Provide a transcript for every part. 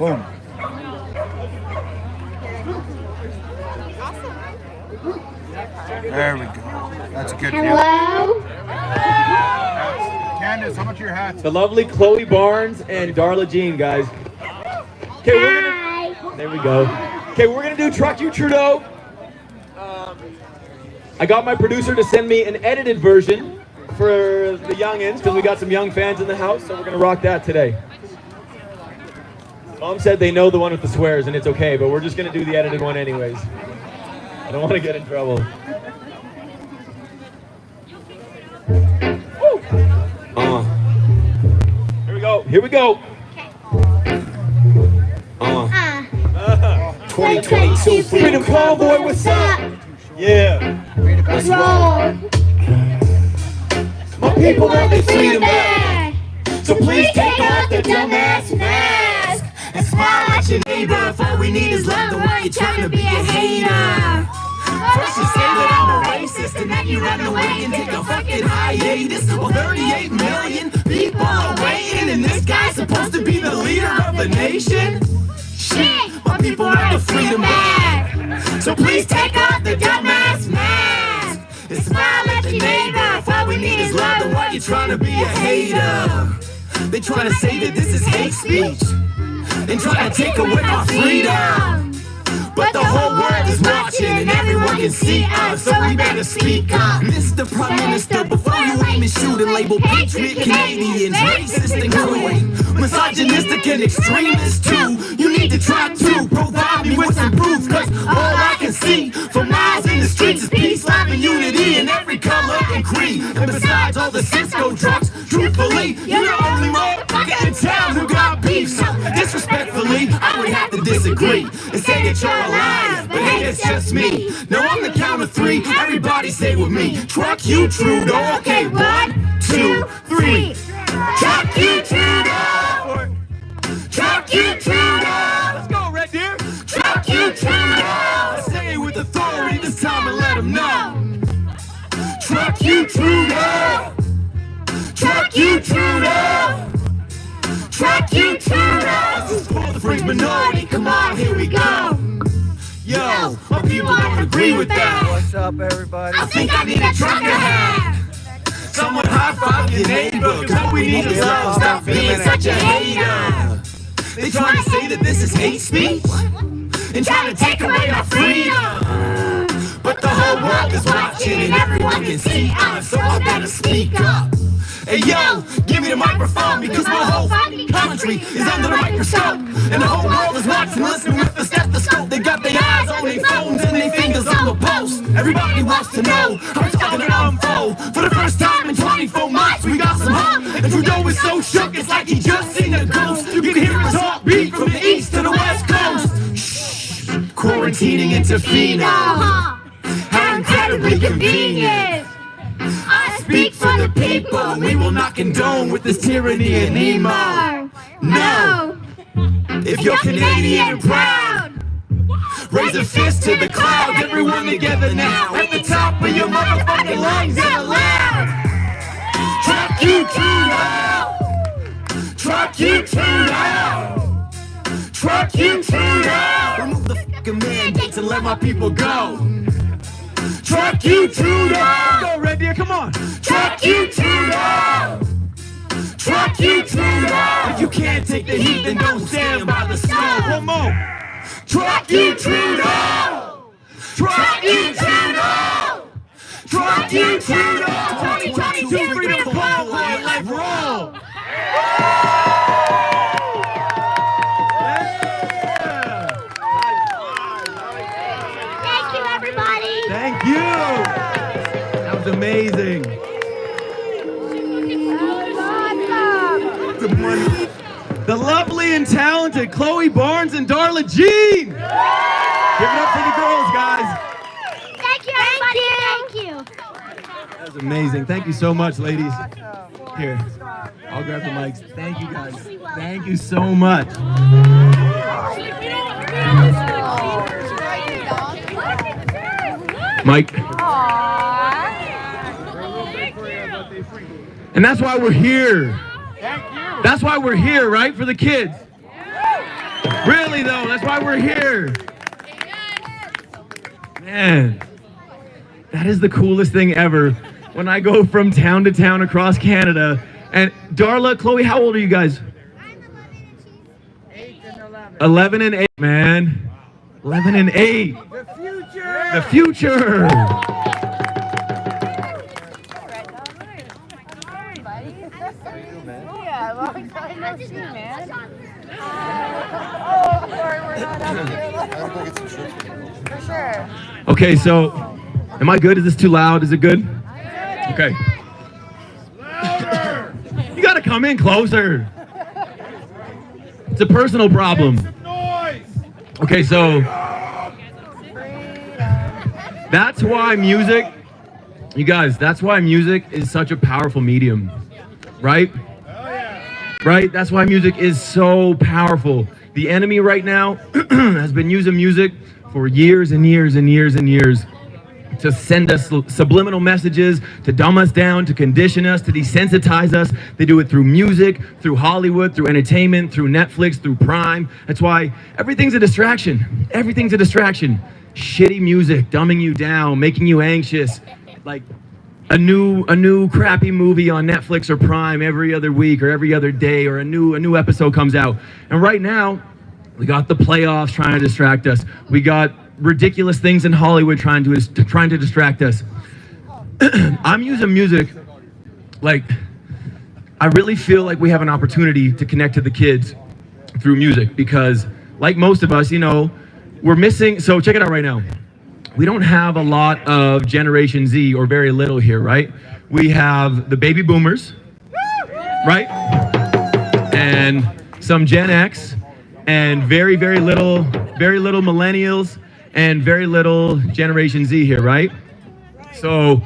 Boom. There we go. That's a good view. Hello? Candace, how much are your hats? The lovely Chloe Barnes and Darla Jean, guys. Okay, Hi. there we go. Okay, we're gonna do Truck You Trudeau. I got my producer to send me an edited version for the youngins because we got some young fans in the house, so we're gonna rock that today. Mom said they know the one with the swears and it's okay, but we're just gonna do the edited one anyways. I don't want to get in trouble. Here we go. Here we go. 2022 Freedom Convoy, what's up? Yeah. Let's roll. My people want their freedom back. so please take off the dumbass mask and smile at your neighbor. If all we need is love, then why you trying to be a hater? First you say that I'm a racist, and then you run away and take a fucking hiatus. Well, 38 million people are waiting, and this guy's supposed to be the leader of the nation? Shit, my people want the freedom back. So please take off the dumbass mask and smile at your neighbor. If all we need is love, then why you trying to be a hater? They trying to say that this is hate speech and trying to take away our freedom. But the whole world is watching and everyone can see us, so we better speak up. Mr. Prime Minister, before you aim and shoot and label patriot Canadians racist and cruel, misogynistic and extremist too, you need to try to provide me with some proof, cause all I can see for miles in the streets is peace, love and unity in every color and creed. And besides all the Cisco trucks, truthfully, you're the only motherfucker in town who got beef. So disrespectfully, I would have to disagree and say that you're a liar, but hey, it's just me. Now on the count of three, everybody say with me, Truck You Trudeau. Okay, 1, 2, 3. Truck You Trudeau. Truck You Trudeau. Let's go, Red Deer. Truck You Trudeau. Say it with authority this time and let them know. Truck You Trudeau. Truck You Trudeau. Truck You Trudeau. This is for the fringe minority. Come on, here we go. Yo, my people don't agree with that. What's up, everybody? I think I need a trucker hat. Someone high five your neighbor, cause all we need is love. Stop being such a hater. They trying to say that this is hate speech and trying to take away our freedom. But the whole world is watching and everyone can see us, so I better speak up. Hey yo, give me the microphone because my whole fucking country is under the microscope. And the whole world is watching, listening with the stethoscope. They got their eyes on their phones and their fingers on the pulse. Everybody wants to know how it's all gonna unfold. For the first time in 24 months, we got some hope. And Trudeau is so shook, it's like he just seen a ghost. You can hear his heartbeat from the east to the west coast. Shh, quarantining into Fino. How incredibly convenient. I speak for the people. We will not condone with this tyranny anymore. No. If you're Canadian and proud, raise a fist to the clouds. Everyone together now. At the top of your motherfucking lungs out loud. Truck You Trudeau. Truck You Trudeau. Truck You Trudeau. Remove the fucking mandates and let my people go. Truck You Trudeau. Go, Red Deer, come on. Truck You Trudeau. Truck You Trudeau. If you can't take the heat, then don't stand by the snow. One more. Truck You Trudeau. Truck You Trudeau. Truck You Trudeau. 2022 Freedom Convoy, life roll. Thank you. That was amazing. The lovely and talented Chloe Barnes and Darla Jean. Give it up for the girls, guys. Thank you, everybody. Thank you. That was amazing. Thank you so much, ladies. Here, I'll grab the mics. Thank you, guys. Thank you so much. Mike. And that's why we're here. That's why we're here, right? For the kids. Really though, that's why we're here. Man, that is the coolest thing ever. When I go from town to town across Canada, and Darla, Chloe, how old are you guys? I'm 8 and 11. 11 and 8, man. 11 and 8. The future. The future. Yeah, long time no see, man. For sure. Okay, so, am I good? Is this too loud? Is it good? Okay. You gotta come in closer. It's a personal problem. Noise. Okay, so that's why music, you guys, that's why music is such a powerful medium, right? Right? That's why music is so powerful. The enemy right now has been using music for years and years and years and years to send us subliminal messages, to dumb us down, to condition us, to desensitize us. They do it through music, through Hollywood, through entertainment, through Netflix, through Prime. That's why everything's a distraction. Everything's a distraction. Shitty music, dumbing you down, making you anxious. Like a new crappy movie on Netflix or Prime every other week or every other day, or a new episode comes out. And right now, we got the playoffs trying to distract us. We got ridiculous things in Hollywood trying to distract us. I'm using music, like, I really feel like we have an opportunity to connect to the kids through music, because like most of us, you know, we're missing. So check it out right now. We don't have a lot of Generation Z, or very little here, right? We have the baby boomers, right? And some Gen X, and very little millennials, and very little Generation Z here, right? So,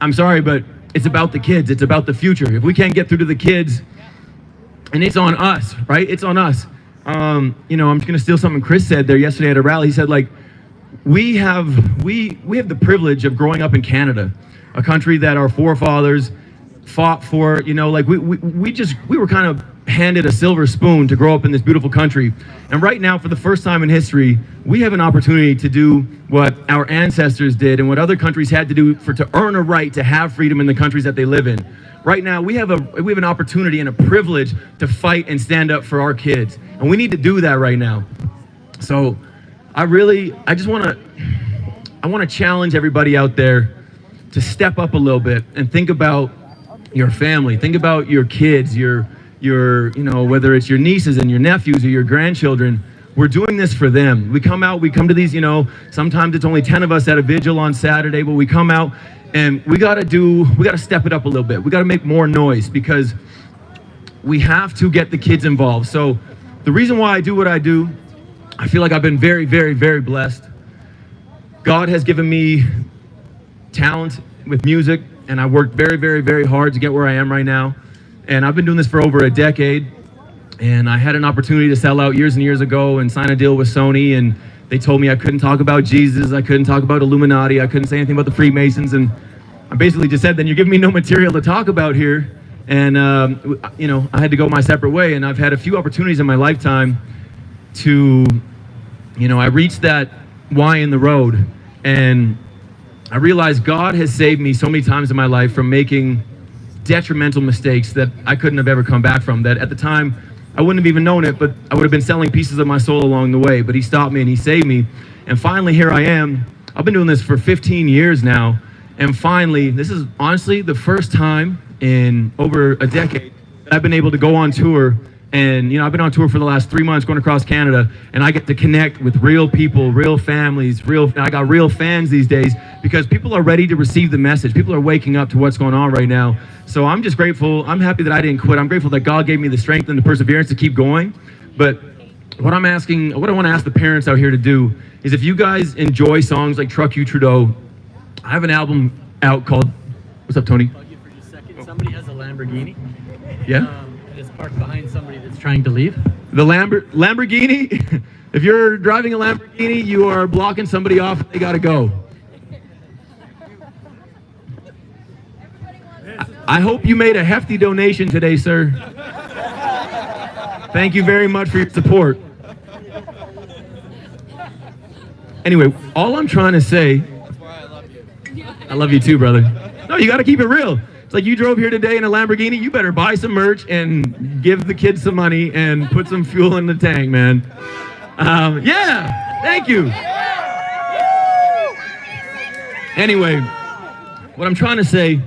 I'm sorry, but it's about the kids. It's about the future. If we can't get through to the kids, and it's on us, right? It's on us. You know, I'm just gonna steal something Chris said there yesterday at a rally. He said, like, we have the privilege of growing up in Canada, a country that our forefathers fought for. You know, like we were kind of handed a silver spoon to grow up in this beautiful country. And right now, for the first time in history, we have an opportunity to do what our ancestors did and what other countries had to do to earn a right to have freedom in the countries that they live in. Right now, we have an opportunity and a privilege to fight and stand up for our kids. And we need to do that right now. So I want to challenge everybody out there to step up a little bit and think about your family. Think about your kids, your you know, whether it's your nieces and your nephews or your grandchildren. We're doing this for them. We come to these, you know, sometimes it's only 10 of us at a vigil on Saturday, but we come out and we got to step it up a little bit. We got to make more noise, because we have to get the kids involved. So the reason why I do what I do, I feel like I've been very blessed. God has given me talent with music, and I worked very hard to get where I am right now. And I've been doing this for over a decade. And I had an opportunity to sell out years and years ago and sign a deal with Sony, and they told me I couldn't talk about Jesus, I couldn't talk about Illuminati, I couldn't say anything about the Freemasons, and I basically just said, then you're giving me no material to talk about here. And you know, I had to go my separate way. And I've had a few opportunities in my lifetime to, you know, I reached that Y in the road, and I realized God has saved me so many times in my life from making detrimental mistakes that I couldn't have ever come back from, that at the time I wouldn't have even known it, but I would have been selling pieces of my soul along the way. But he stopped me and he saved me. And finally, here I am. I've been doing this for 15 years now. And finally, this is honestly the first time in over a decade that I've been able to go on tour. And, you know, I've been on tour for the last 3 months going across Canada, and I get to connect with real people, real families, I got real fans these days, because people are ready to receive the message. People are waking up to what's going on right now. So I'm just grateful. I'm happy that I didn't quit. I'm grateful that God gave me the strength and the perseverance to keep going. But what I want to ask the parents out here to do is, if you guys enjoy songs like Truck You Trudeau, I have an album out called, what's up, Tony? I'll give for just a second. Somebody has a Lamborghini. Yeah? It's parked behind somebody that's trying to leave. The Lamborghini? If you're driving a Lamborghini, you are blocking somebody off. They got to go. I hope you made a hefty donation today, sir. Thank you very much for your support. Anyway, all I'm trying to say, I love you too, brother. No, you got to keep it real. It's like you drove here today in a Lamborghini, you better buy some merch and give the kids some money and put some fuel in the tank, man. Yeah, thank you. Anyway, what I'm trying to say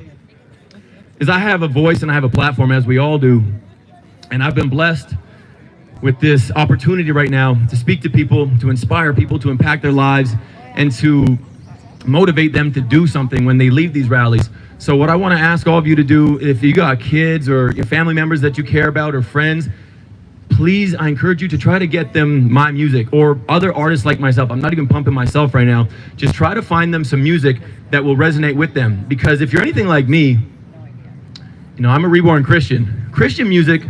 is I have a voice and I have a platform, as we all do. And I've been blessed with this opportunity right now to speak to people, to inspire people, to impact their lives, and to motivate them to do something when they leave these rallies. So what I want to ask all of you to do, if you got kids or your family members that you care about or friends, please, I encourage you to try to get them my music or other artists like myself. I'm not even pumping myself right now. Just try to find them some music that will resonate with them. Because if you're anything like me, you know, I'm a reborn Christian. Christian music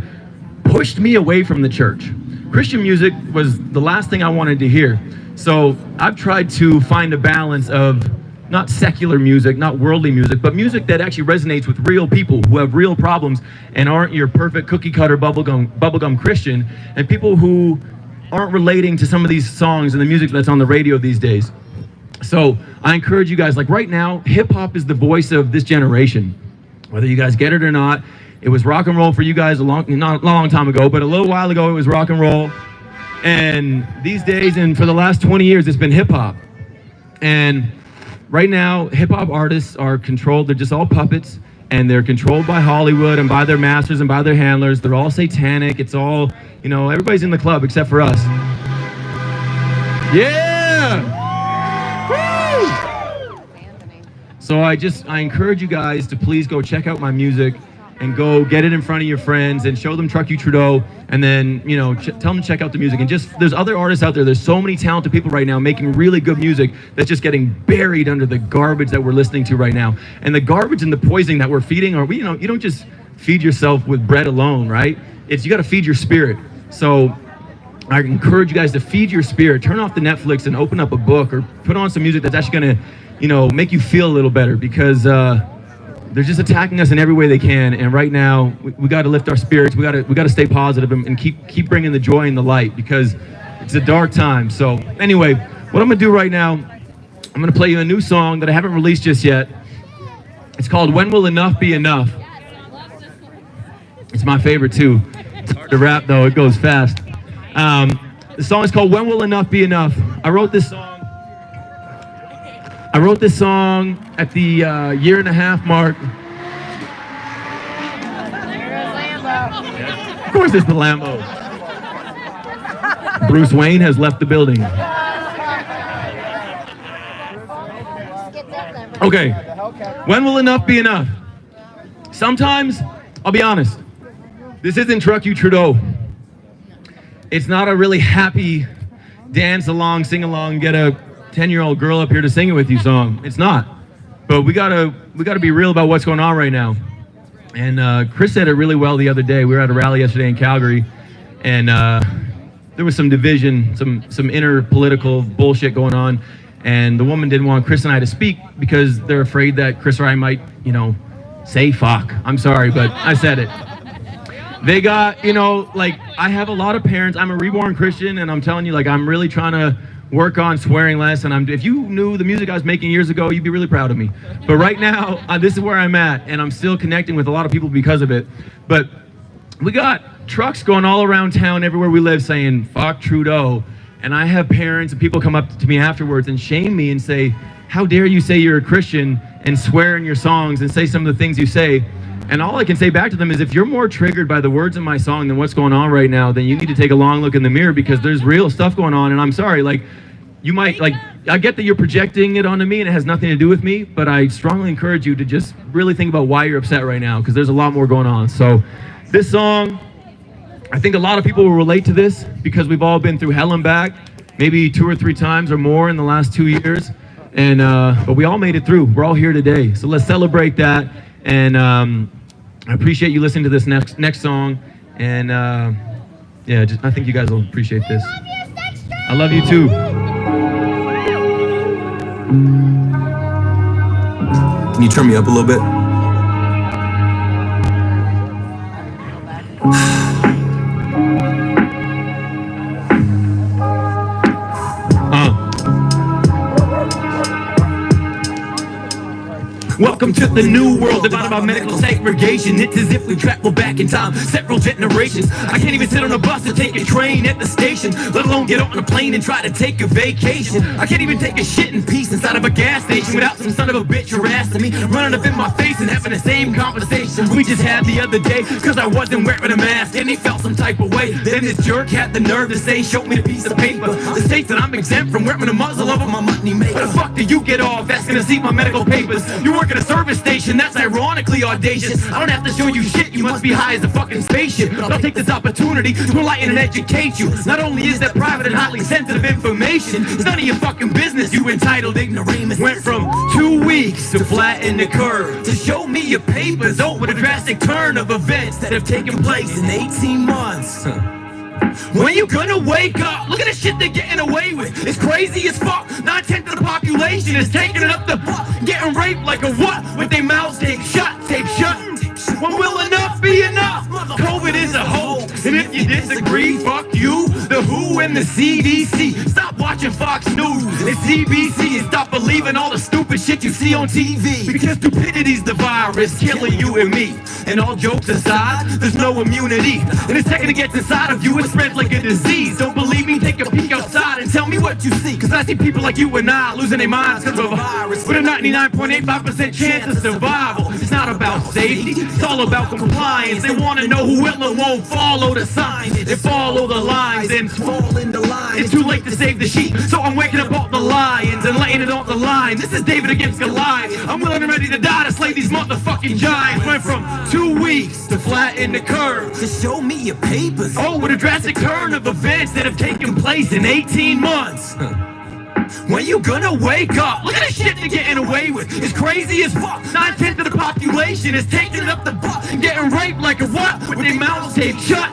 pushed me away from the church. Christian music was the last thing I wanted to hear. So I've tried to find a balance of not secular music, not worldly music, but music that actually resonates with real people who have real problems and aren't your perfect cookie cutter bubblegum Christian, and people who aren't relating to some of these songs and the music that's on the radio these days. So I encourage you guys, like right now, hip hop is the voice of this generation. Whether you guys get it or not, it was rock and roll for you guys not a long time ago, but a little while ago it was rock and roll. And these days, and for the last 20 years, it's been hip hop. And right now, hip hop artists are controlled, they're just all puppets, and they're controlled by Hollywood and by their masters and by their handlers. They're all satanic. It's all, you know, everybody's in the club except for us. Yeah! Woo! So I encourage you guys to please go check out my music and go get it in front of your friends and show them Truck You Trudeau, and then, you know, tell them to check out the music. And just, there's other artists out there. There's so many talented people right now making really good music that's just getting buried under the garbage that we're listening to right now. And the garbage and the poisoning that we're feeding, or you know, you don't just feed yourself with bread alone, right? You got to feed your spirit. So I encourage you guys to feed your spirit. Turn off the Netflix and open up a book, or put on some music that's actually going to, you know, make you feel a little better, because they're just attacking us in every way they can. And right now, we got to lift our spirits. We got to stay positive and keep bringing the joy and the light, because it's a dark time. So anyway, what I'm gonna do right now, I'm gonna play you a new song that I haven't released just yet. It's called "When Will Enough Be Enough." It's my favorite too. It's hard to rap though; it goes fast. The song is called "When Will Enough Be Enough." I wrote this song at the year and a half mark. Of course it's the Lambo. Bruce Wayne has left the building. Okay, when will enough be enough? Sometimes, I'll be honest, this isn't Truck You Trudeau. It's not a really happy dance along, sing along, get a 10-year-old girl up here to sing it with you song. It's not. But we gotta be real about what's going on right now. And Chris said it really well the other day. We were at a rally yesterday in Calgary, and there was some division, some inner political bullshit going on, and the woman didn't want Chris and I to speak because they're afraid that Chris or I might, you know, say fuck. I'm sorry, but I said it. They got, you know, like, I have a lot of parents. I'm a reborn Christian, and I'm telling you, like, I'm really trying to work on swearing less, and if you knew the music I was making years ago, you'd be really proud of me. But right now, this is where I'm at, and I'm still connecting with a lot of people because of it. But we got trucks going all around town, everywhere we live, saying, fuck Trudeau. And I have parents and people come up to me afterwards and shame me and say, how dare you say you're a Christian and swear in your songs and say some of the things you say. And all I can say back to them is, if you're more triggered by the words in my song than what's going on right now, then you need to take a long look in the mirror, because there's real stuff going on. And I'm sorry, like, you might, like, I get that you're projecting it onto me and it has nothing to do with me, but I strongly encourage you to just really think about why you're upset right now, because there's a lot more going on. So this song, I think a lot of people will relate to this, because we've all been through hell and back, maybe 2 or 3 times or more in the last 2 years. And but we all made it through. We're all here today. So let's celebrate that. And I appreciate you listening to this next song. And yeah, I think you guys will appreciate this. I love you too. Can you turn me up a little bit? Welcome to the new world, divided by medical segregation. It's as if we traveled back in time several generations. I can't even sit on a bus or take a train at the station, let alone get on a plane and try to take a vacation. I can't even take a shit in peace inside of a gas station without some son of a bitch harassing me, running up in my face and having the same conversation we just had the other day, cause I wasn't wearing a mask and he felt some type of way. Then this jerk had the nerve to say, show me the piece of paper that states that I'm exempt from wearing a muzzle over my money maker. Where the fuck do you get off asking to see my medical papers? You work at a service station, that's ironically audacious. I don't have to show you shit, you must be high as a fucking spaceship. But I'll take this opportunity to enlighten and educate you. Not only is that private and highly sensitive information, it's none of your fucking business, you entitled ignoramus. Went from 2 weeks to flatten the curve, to show me your papers. Oh, what a drastic turn of events that have taken place in 18 months. When you gonna wake up? Look at the shit they're getting away with. It's crazy as fuck. 9/10 of the population is taking it up the butt, getting raped like a what? With their mouths taped shut. When will enough be enough? COVID is a hoax, and if you disagree, fuck you, the WHO and the CDC. Stop watching Fox News and CBC and stop believing all the stupid shit you see on TV. Because stupidity's the virus killing you and me. And all jokes aside, there's no immunity. And the second it gets inside of you, it spreads like a disease. Don't believe me? Take a peek outside and tell me what you see. Cause I see people like you and I losing their minds because of a virus with a 99.85% chance of survival. It's not about safety, it's all about compliance. They wanna know who will and won't follow the signs. They follow the lines and fall in the line. It's too late to save the sheep, so I'm waking up all the lions and laying it on the line. This is David against Goliath. I'm willing and ready to die to slay these motherfucking giants. Went from 2 weeks to flatten the curve, to show me your papers. Oh, what a drastic turn of events that have taken place in 18 months. When you gonna wake up? Look at the shit they're getting away with. It's crazy as fuck. 9/10 of the population is taking it up the butt, getting raped like a what? With their mouths taped shut.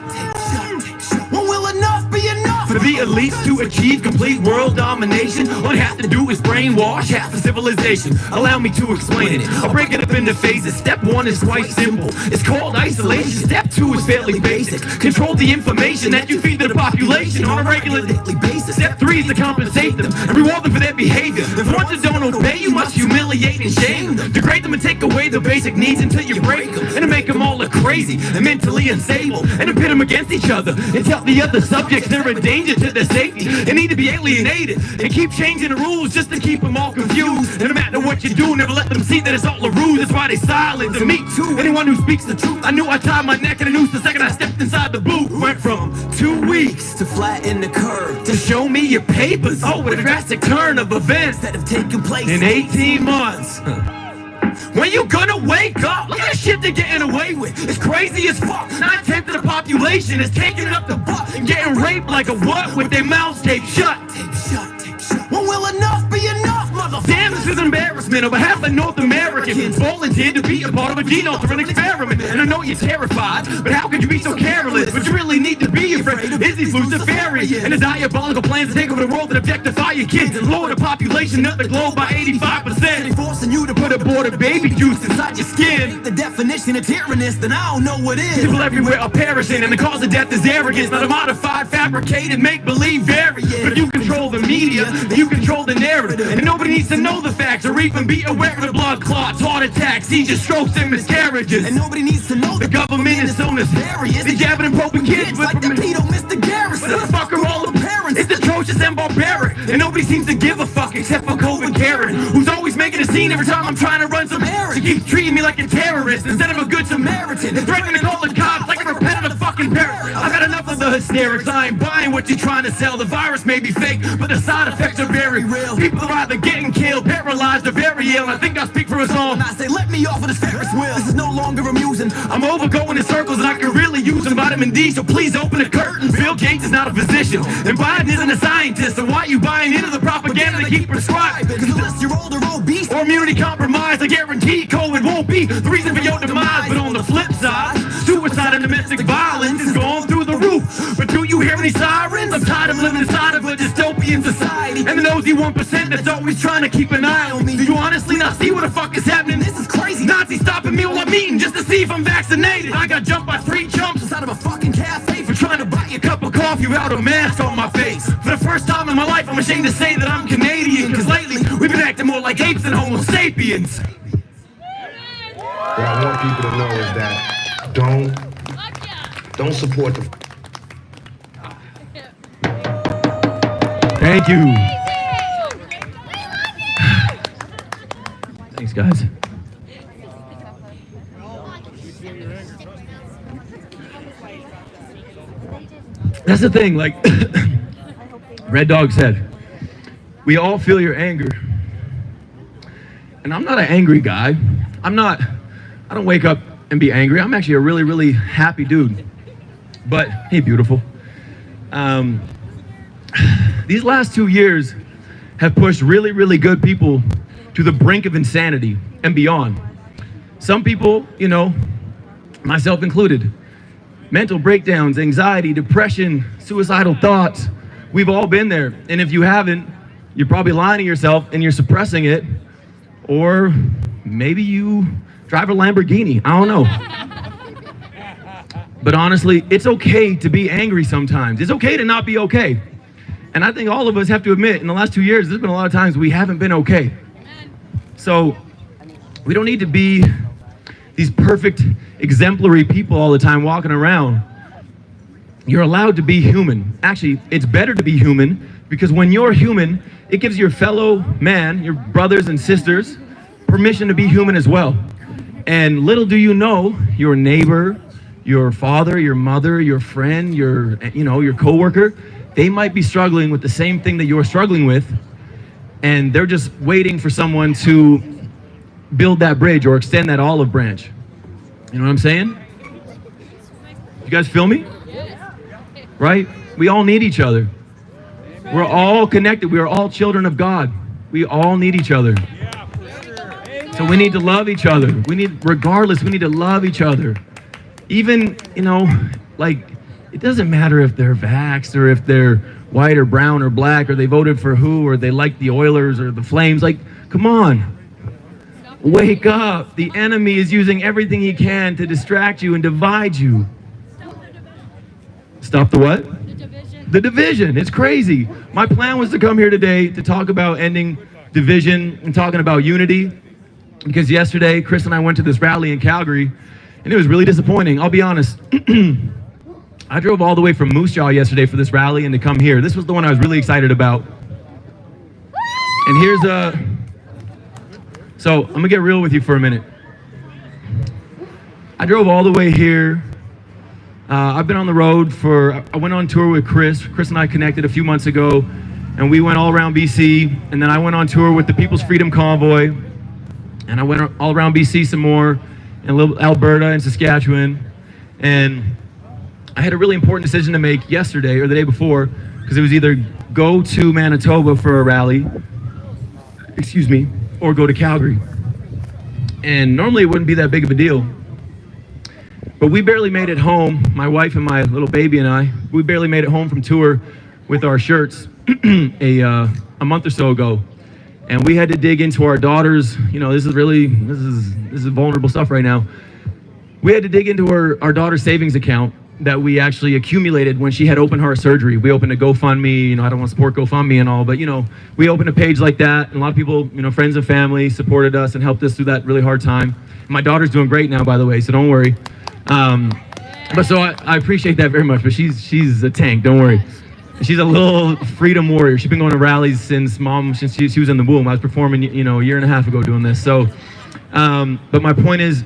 When will enough be enough? For the elites to achieve complete world domination, all you have to do is brainwash half the civilization. Allow me to explain it. I'll break it up into phases. Step 1 is quite simple. It's called isolation. Step 2 is fairly basic. Control the information that you feed to the population on a regular daily basis. Step 3 is to compensate them and reward them for their behavior. If the ones that don't obey, you must humiliate and shame them. Degrade them and take away their basic needs until you break them. And to make them all look crazy and mentally unstable. And to pit them against each other and tell the other subjects they're a danger to their safety and need to be alienated. And keep changing the rules just to keep them all confused. And no matter what you do, never let them see that it's all a ruse. That's why they silent to me too. Anyone who speaks the truth, I knew I tied my neck in a noose the second I stepped inside the booth. Went from 2 weeks to flatten the curve, to show me your papers. Oh, what a drastic turn of events that have taken place in 18 months. When you gonna wake up? Look at the shit they're getting away with. It's crazy as fuck. 9/10 of the population is taking it up the butt and getting raped like a what? With their mouths taped shut. When will enough be enough, motherfucker? Damn, this is an embarrassment. Over half of North Americans volunteered to be a part of a genome experiment. And I know you're terrified, but how could you be so careless? But you really need to be afraid of Izzy's Luciferian and the diabolical plans to take over the world and objectify your kids and lower the population of the globe by 85%. They're forcing you to put aborted baby juice inside your skin. The definition of tyrannous, then I don't know what is. People everywhere are perishing, and the cause of death is arrogance, not a modified, fabricated, make-believe variant. But you control the media, you control the narrative, and nobody needs to know the facts or even be aware of the blood clots, heart attacks, seizures, strokes, and miscarriages. And nobody needs to know the government is so nefarious. They jabbing and probing kids like the pedo Mr. Garrison. What the fuck are all the parents? It's atrocious and barbaric, and nobody seems to give a fuck except for COVID Karen, who's always making a scene every time I'm trying to run some errands. She keeps treating me like a terrorist instead of a good Samaritan, and threatening to call the cops like a repetitive fucking parrot. I've had enough of the hysterics. I ain't buying what you're trying to sell. The virus may be fake, but the side effects are very real. People are either getting killed, paralyzed, or very ill. And I think I speak for us all when I say, let me off of this Ferris wheel. This is no longer amusing. I'm over going in circles, and I could really use some vitamin D. So please open the curtains. Bill Gates is not a physician, and Biden isn't a scientist. So why are you buying into the propaganda they keep prescribing? Because unless you're old or obese or immunity compromised, I guarantee COVID won't be the reason for your demise. But on the flip side, suicide and domestic violence is going through the roof. But do you hear any sirens? I'm tired of living inside of a dystopian society, and the nosy 1% that's always trying to keep an eye on me. Do you honestly not see what the fuck is happening? This is crazy. Nazis stopping me while I'm eating just to see if I'm vaccinated. I got jumped by 3 chumps inside of a fucking cafe for trying to buy you a cup of coffee without a mask on my face. For the first time in my life, I'm ashamed to say that I'm Canadian, cause lately we've been acting more like apes than Homo sapiens. what I want people to know is that don't support the. Thank you. Thanks, guys. That's the thing, like Red Dog said, we all feel your anger. And I'm not an angry guy. I don't wake up and be angry. I'm actually a really, really happy dude. But, hey, beautiful. These last 2 years have pushed really, really good people to the brink of insanity and beyond. Some people, myself included, mental breakdowns, anxiety, depression, suicidal thoughts. We've all been there. And if you haven't, you're probably lying to yourself and you're suppressing it. Or maybe you drive a Lamborghini. I don't know. But honestly, it's okay to be angry sometimes. It's okay to not be okay. And I think all of us have to admit, in the last 2 years, there's been a lot of times we haven't been okay. So we don't need to be these perfect, exemplary people all the time walking around. You're allowed to be human. Actually, it's better to be human, because when you're human, it gives your fellow man, your brothers and sisters, permission to be human as well. And little do you know, your neighbor, your father, your mother, your friend, your coworker, they might be struggling with the same thing that you're struggling with, and they're just waiting for someone to build that bridge or extend that olive branch. You know what I'm saying? You guys feel me? Right? We all need each other. We're all connected. We are all children of God. We all need each other. So we need to love each other. We need to love each other. Even, it doesn't matter if they're vaxxed or if they're white or brown or black or they voted for who or they like the Oilers or the Flames. Like, come on. Wake up. The enemy is using everything he can to distract you and divide you. Stop the what? The division. It's crazy. My plan was to come here today to talk about ending division and talking about unity, because yesterday Chris and I went to this rally in Calgary and it was really disappointing. I'll be honest. I drove all the way from Moose Jaw yesterday for this rally and to come here. This was the one I was really excited about. And here's so I'm gonna get real with you for a minute. I drove all the way here. I've been on the road I went on tour with Chris. Chris and I connected a few months ago, and we went all around BC, and then I went on tour with the People's Freedom Convoy, and I went all around BC some more, and Alberta and Saskatchewan, and I had a really important decision to make yesterday or the day before, because it was either go to Manitoba for a rally, or go to Calgary. And normally it wouldn't be that big of a deal. But we barely made it home, my wife and my little baby and I, we barely made it home from tour with our shirts a month or so ago. And we had to dig into our daughter's, this is vulnerable stuff right now. We had to dig into our daughter's savings account that we actually accumulated when she had open heart surgery. We opened a GoFundMe, I don't want to support GoFundMe and all, but we opened a page like that, and a lot of people, friends and family supported us and helped us through that really hard time. My daughter's doing great now, by the way, so don't worry. But so I appreciate that very much, but she's a tank, don't worry. She's a little freedom warrior. She's been going to rallies since she was in the womb. I was performing, a year and a half ago doing this. So, but my point is,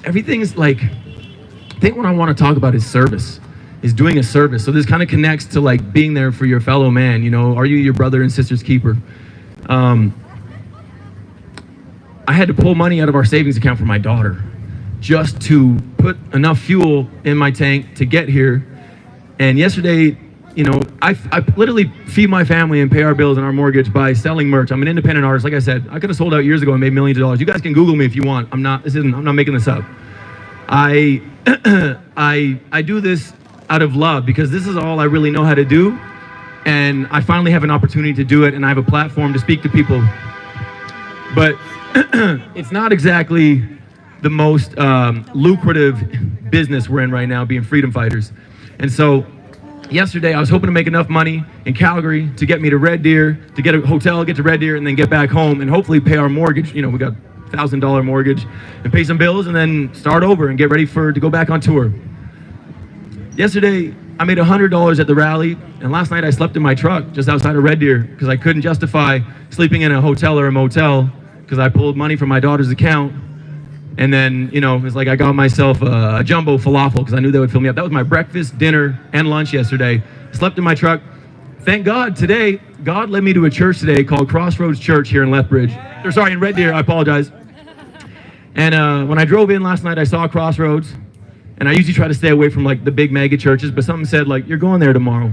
everything's like, I think what I want to talk about is service, is doing a service. So this kind of connects to like being there for your fellow man, are you your brother and sister's keeper? I had to pull money out of our savings account for my daughter just to put enough fuel in my tank to get here. And yesterday, I literally feed my family and pay our bills and our mortgage by selling merch. I'm an independent artist. Like I said, I could have sold out years ago and made millions of dollars. You guys can Google me if you want. I'm not making this up. I do this out of love, because this is all I really know how to do. And I finally have an opportunity to do it, and I have a platform to speak to people. But it's not exactly the most lucrative business we're in right now, being freedom fighters. And so yesterday I was hoping to make enough money in Calgary to get me to Red Deer, to get a hotel, get to Red Deer, and then get back home and hopefully pay our mortgage. We got $1,000 mortgage and pay some bills and then start over and get ready to go back on tour. Yesterday, I made $100 at the rally, and last night I slept in my truck just outside of Red Deer because I couldn't justify sleeping in a hotel or a motel because I pulled money from my daughter's account. And then, you know, it's like I got myself a jumbo falafel because I knew they would fill me up. That was my breakfast, dinner, and lunch yesterday. Slept in my truck. Thank God today, God led me to a church today called Crossroads Church here in Lethbridge. Or sorry, in Red Deer, I apologize. And when I drove in last night, I saw Crossroads. And I usually try to stay away from like the big mega churches, but something said like, you're going there tomorrow.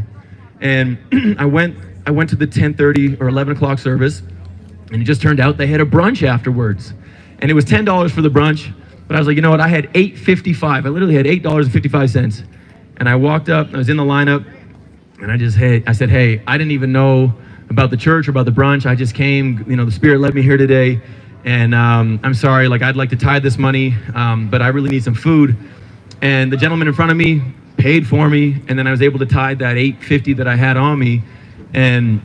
And I went to the 10:30 or 11 o'clock service, and it just turned out they had a brunch afterwards. And it was $10 for the brunch, but I was like, you know what, I had $8.55. I literally had $8.55. And I walked up, I was in the lineup, and I said, hey, I didn't even know about the church or about the brunch. I just came, you know, the Spirit led me here today. And I'm sorry, like I'd like to tithe this money, but I really need some food. And the gentleman in front of me paid for me, and then I was able to tithe that $8.50 that I had on me. And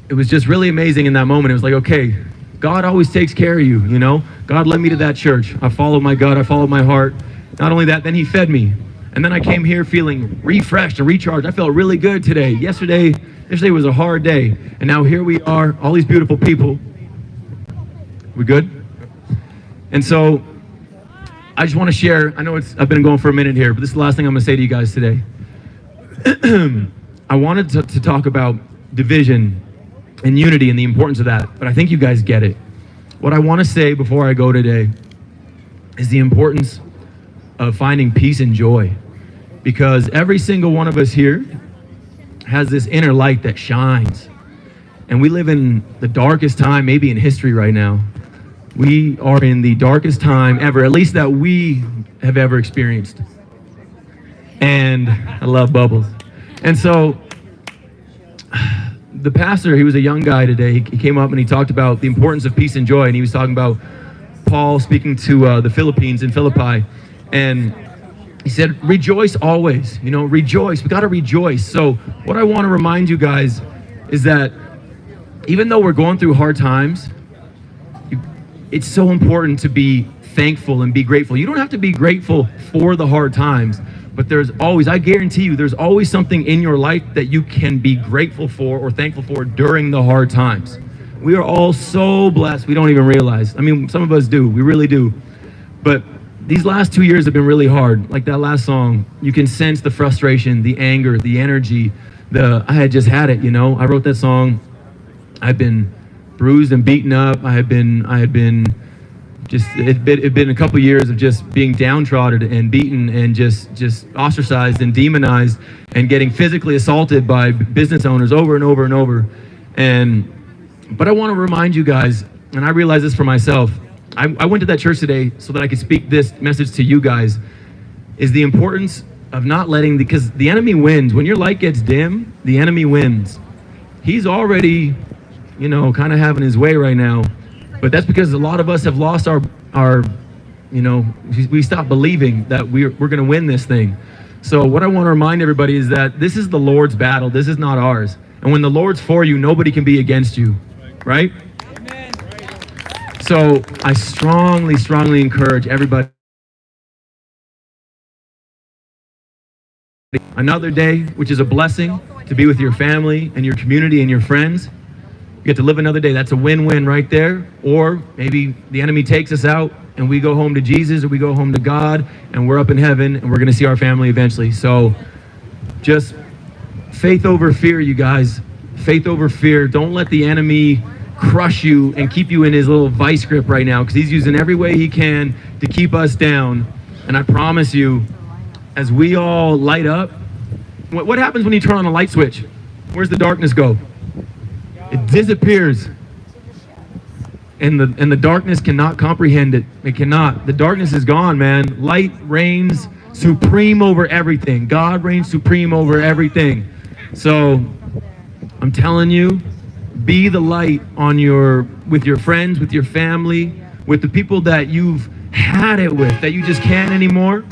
it was just really amazing in that moment. It was like, okay, God always takes care of you, you know? God led me to that church. I followed my gut, I followed my heart. Not only that, then he fed me. And then I came here feeling refreshed and recharged. I felt really good today. Yesterday was a hard day. And now here we are, all these beautiful people. We good? And so I just want to share, I know I've been going for a minute here, but this is the last thing I'm going to say to you guys today. I wanted to talk about division and unity and the importance of that, but I think you guys get it. What I want to say before I go today is the importance of finding peace and joy, because every single one of us here has this inner light that shines, and we live in the darkest time maybe in history right now. We are in the darkest time ever, at least that we have ever experienced. And I love bubbles. And so the pastor, he was a young guy today. He came up and he talked about the importance of peace and joy. And he was talking about Paul speaking to the Philippines in Philippi. And he said, rejoice always, you know, rejoice. We got to rejoice. So what I want to remind you guys is that even though we're going through hard times, it's so important to be thankful and be grateful. You don't have to be grateful for the hard times, but there's always, I guarantee you, there's always something in your life that you can be grateful for or thankful for during the hard times. We are all so blessed, we don't even realize. I mean, some of us do, we really do. But these last 2 years have been really hard. Like that last song, you can sense the frustration, the anger, the energy, I had just had it, you know? I wrote that song, I've been bruised and beaten up. I had been just, it'd been a couple years of just being downtrodden and beaten and just ostracized and demonized and getting physically assaulted by business owners over and over and over. But I want to remind you guys, and I realize this for myself, I went to that church today so that I could speak this message to you guys, is the importance of not letting, because the enemy wins. When your light gets dim, the enemy wins. He's already, you know, kind of having his way right now. But that's because a lot of us have lost our you know, we stopped believing that we're going to win this thing. So what I want to remind everybody is that this is the Lord's battle. This is not ours. And when the Lord's for you, nobody can be against you, right? Amen. So I strongly encourage everybody. Another day, which is a blessing, to be with your family and your community and your friends. You get to live another day. That's a win-win right there. Or maybe the enemy takes us out and we go home to Jesus, or we go home to God and we're up in heaven and we're going to see our family eventually. So just faith over fear, you guys. Faith over fear. Don't let the enemy crush you and keep you in his little vice grip right now, because he's using every way he can to keep us down. And I promise you, as we all light up, what happens when you turn on a light switch? Where's the darkness go? It disappears. And the darkness cannot comprehend it. It cannot. The darkness is gone, man. Light reigns supreme over everything. God reigns supreme over everything. So I'm telling you, be the light with your friends, with your family, with the people that you've had it with, that you just can't anymore.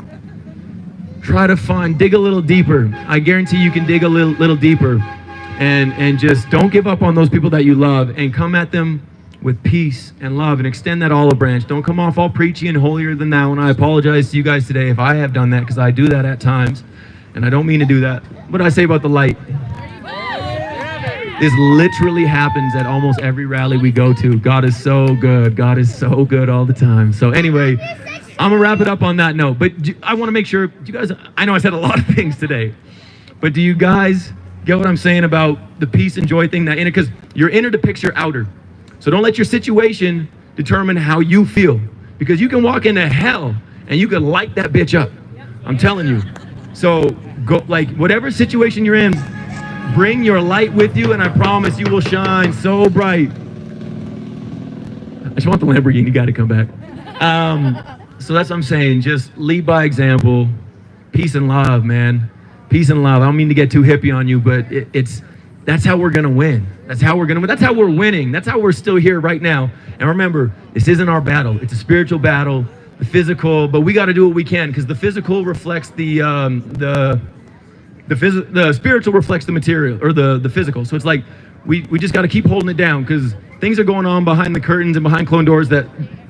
Try to dig a little deeper. I guarantee you can dig a little deeper. And just don't give up on those people that you love, and come at them with peace and love, and extend that olive branch. Don't come off all preachy and holier than thou. And I apologize to you guys today if I have done that, because I do that at times, and I don't mean to do that. What did I say about the light? This literally happens at almost every rally we go to. God is so good. God is so good all the time. So anyway, I'm gonna wrap it up on that note. But I want to make sure you guys, I know I said a lot of things today, but do you guys get what I'm saying about the peace and joy thing? That inner, because your inner depicts your outer. So don't let your situation determine how you feel, because you can walk into hell and you can light that bitch up. I'm telling you. So go, like, whatever situation you're in, bring your light with you, and I promise you will shine so bright. I just want the Lamborghini guy to come back. So that's what I'm saying. Just lead by example. Peace and love, man. Peace and love. I don't mean to get too hippie on you, but that's how we're gonna win. That's how we're gonna win. That's how we're winning. That's how we're still here right now. And remember, this isn't our battle. It's a spiritual battle, the physical, but we got to do what we can, because the physical reflects the spiritual reflects the material, or the physical. So it's like we just got to keep holding it down, because things are going on behind the curtains and behind closed doors that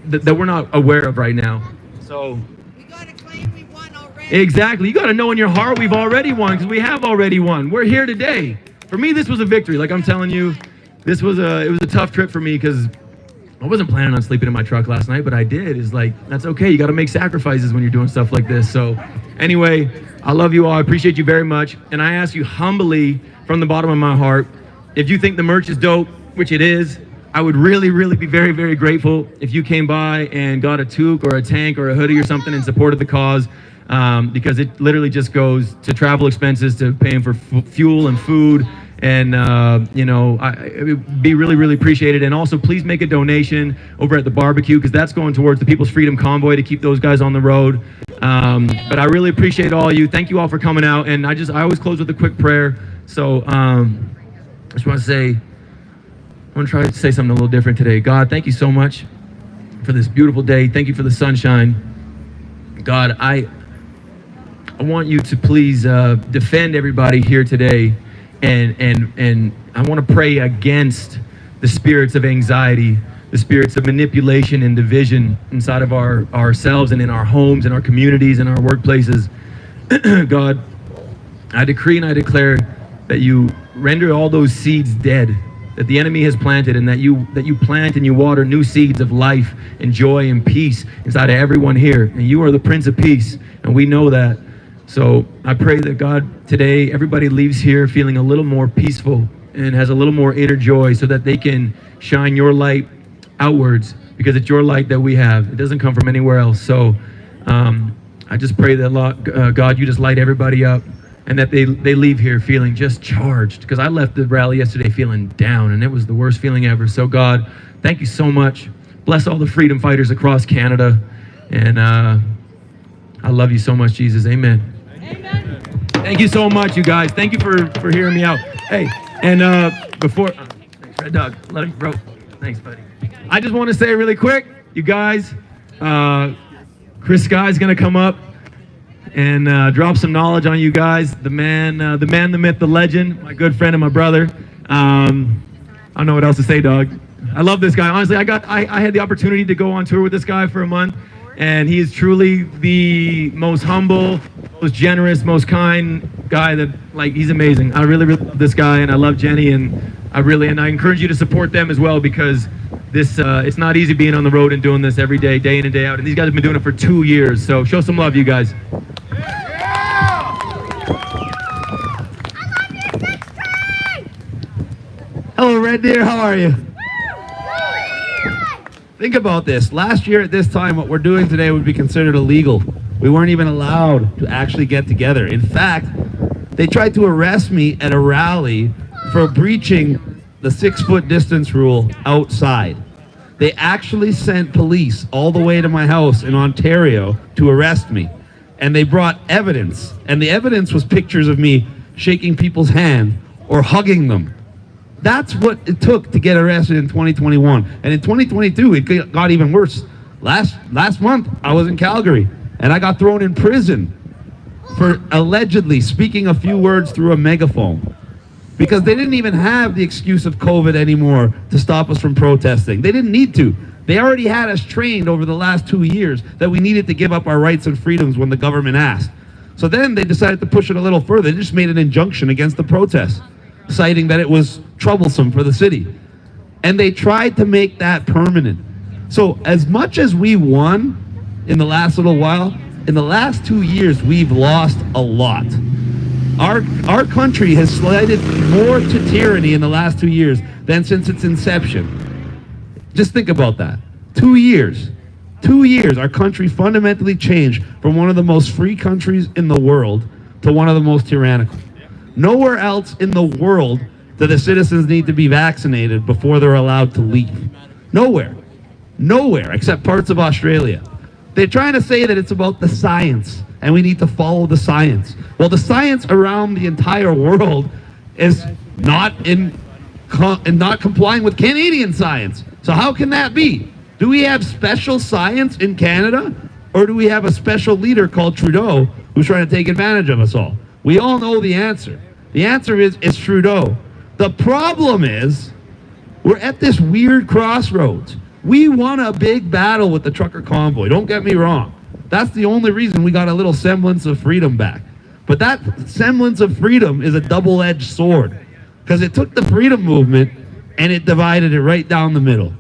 we're not aware of right now. So We got to claim we won already. exactly, you got to know in your heart we've already won, because we have already won. We're here today. For me, this was a victory. Like I'm telling you, it was a tough trip for me, because I wasn't planning on sleeping in my truck last night, but I did. It's like, that's okay. You got to make sacrifices when you're doing stuff like this. So anyway, I love you all. I appreciate you very much. And I ask you humbly from the bottom of my heart, if you think the merch is dope, which it is, I would really, really be very, very grateful if you came by and got a toque or a tank or a hoodie or something and supported the cause, because it literally just goes to travel expenses, to paying for fuel and food. And, it would be really, really appreciated. And also, please make a donation over at the barbecue, because that's going towards the People's Freedom Convoy to keep those guys on the road. But I really appreciate all of you. Thank you all for coming out. And I always close with a quick prayer. So I just want to say, I want to try to say something a little different today. God, thank you so much for this beautiful day. Thank you for the sunshine. God, I want you to please defend everybody here today. And I want to pray against the spirits of anxiety, the spirits of manipulation and division inside of ourselves and in our homes, in our communities, in our workplaces. God, I decree and I declare that you render all those seeds dead that the enemy has planted, and that you plant and you water new seeds of life and joy and peace inside of everyone here. And you are the Prince of Peace, and we know that. So I pray that God, today everybody leaves here feeling a little more peaceful and has a little more inner joy, so that they can shine your light outwards, because it's your light that we have. It doesn't come from anywhere else. So I just pray that, God, you just light everybody up, and that they leave here feeling just charged, because I left the rally yesterday feeling down, and it was the worst feeling ever. So God, thank you so much. Bless all the freedom fighters across Canada, and I love you so much, Jesus. Amen. Amen. Thank you so much, you guys. Thank you for hearing me out. Hey, and before, thanks, Red Dog. Let him, bro. Thanks, buddy. I just want to say really quick, you guys, Chris Sky's gonna come up and drop some knowledge on you guys. The man, the myth, the legend, my good friend and my brother. I don't know what else to say, dog. I love this guy. Honestly, I had the opportunity to go on tour with this guy for a month, and he is truly the most humble, most generous, most kind guy that, like, he's amazing. I really, really love this guy, and I love Jenny, and I encourage you to support them as well, because this, it's not easy being on the road and doing this every day, day in and day out. And these guys have been doing it for 2 years. So show some love, you guys. Hello, Red Deer. How are you? Think about this. Last year at this time, what we're doing today would be considered illegal. We weren't even allowed to actually get together. In fact, they tried to arrest me at a rally for breaching the 6-foot distance rule outside. They actually sent police all the way to my house in Ontario to arrest me. And they brought evidence. And the evidence was pictures of me shaking people's hand or hugging them. That's what it took to get arrested in 2021. And in 2022, it got even worse. Last month, I was in Calgary, and I got thrown in prison for allegedly speaking a few words through a megaphone. because they didn't even have the excuse of COVID anymore to stop us from protesting. They didn't need to. They already had us trained over the last 2 years that we needed to give up our rights and freedoms when the government asked. So then they decided to push it a little further. They just made an injunction against the protests, citing that it was troublesome for the city. And they tried to make that permanent. So as much as we won in the last little while, in the last 2 years, we've lost a lot. Our country has slided more to tyranny in the last 2 years than since its inception. Just think about that. 2 years. 2 years, our country fundamentally changed from one of the most free countries in the world to one of the most tyrannical. Nowhere else in the world do the citizens need to be vaccinated before they're allowed to leave. Nowhere. Nowhere, except parts of Australia. They're trying to say that it's about the science, and we need to follow the science. Well, the science around the entire world is not complying with Canadian science. So how can that be? Do we have special science in Canada, or do we have a special leader called Trudeau who's trying to take advantage of us all? We all know the answer. The answer is it's Trudeau. The problem is we're at this weird crossroads. We won a big battle with the trucker convoy. Don't get me wrong. That's the only reason we got a little semblance of freedom back. But that semblance of freedom is a double-edged sword, because it took the freedom movement and it divided it right down the middle.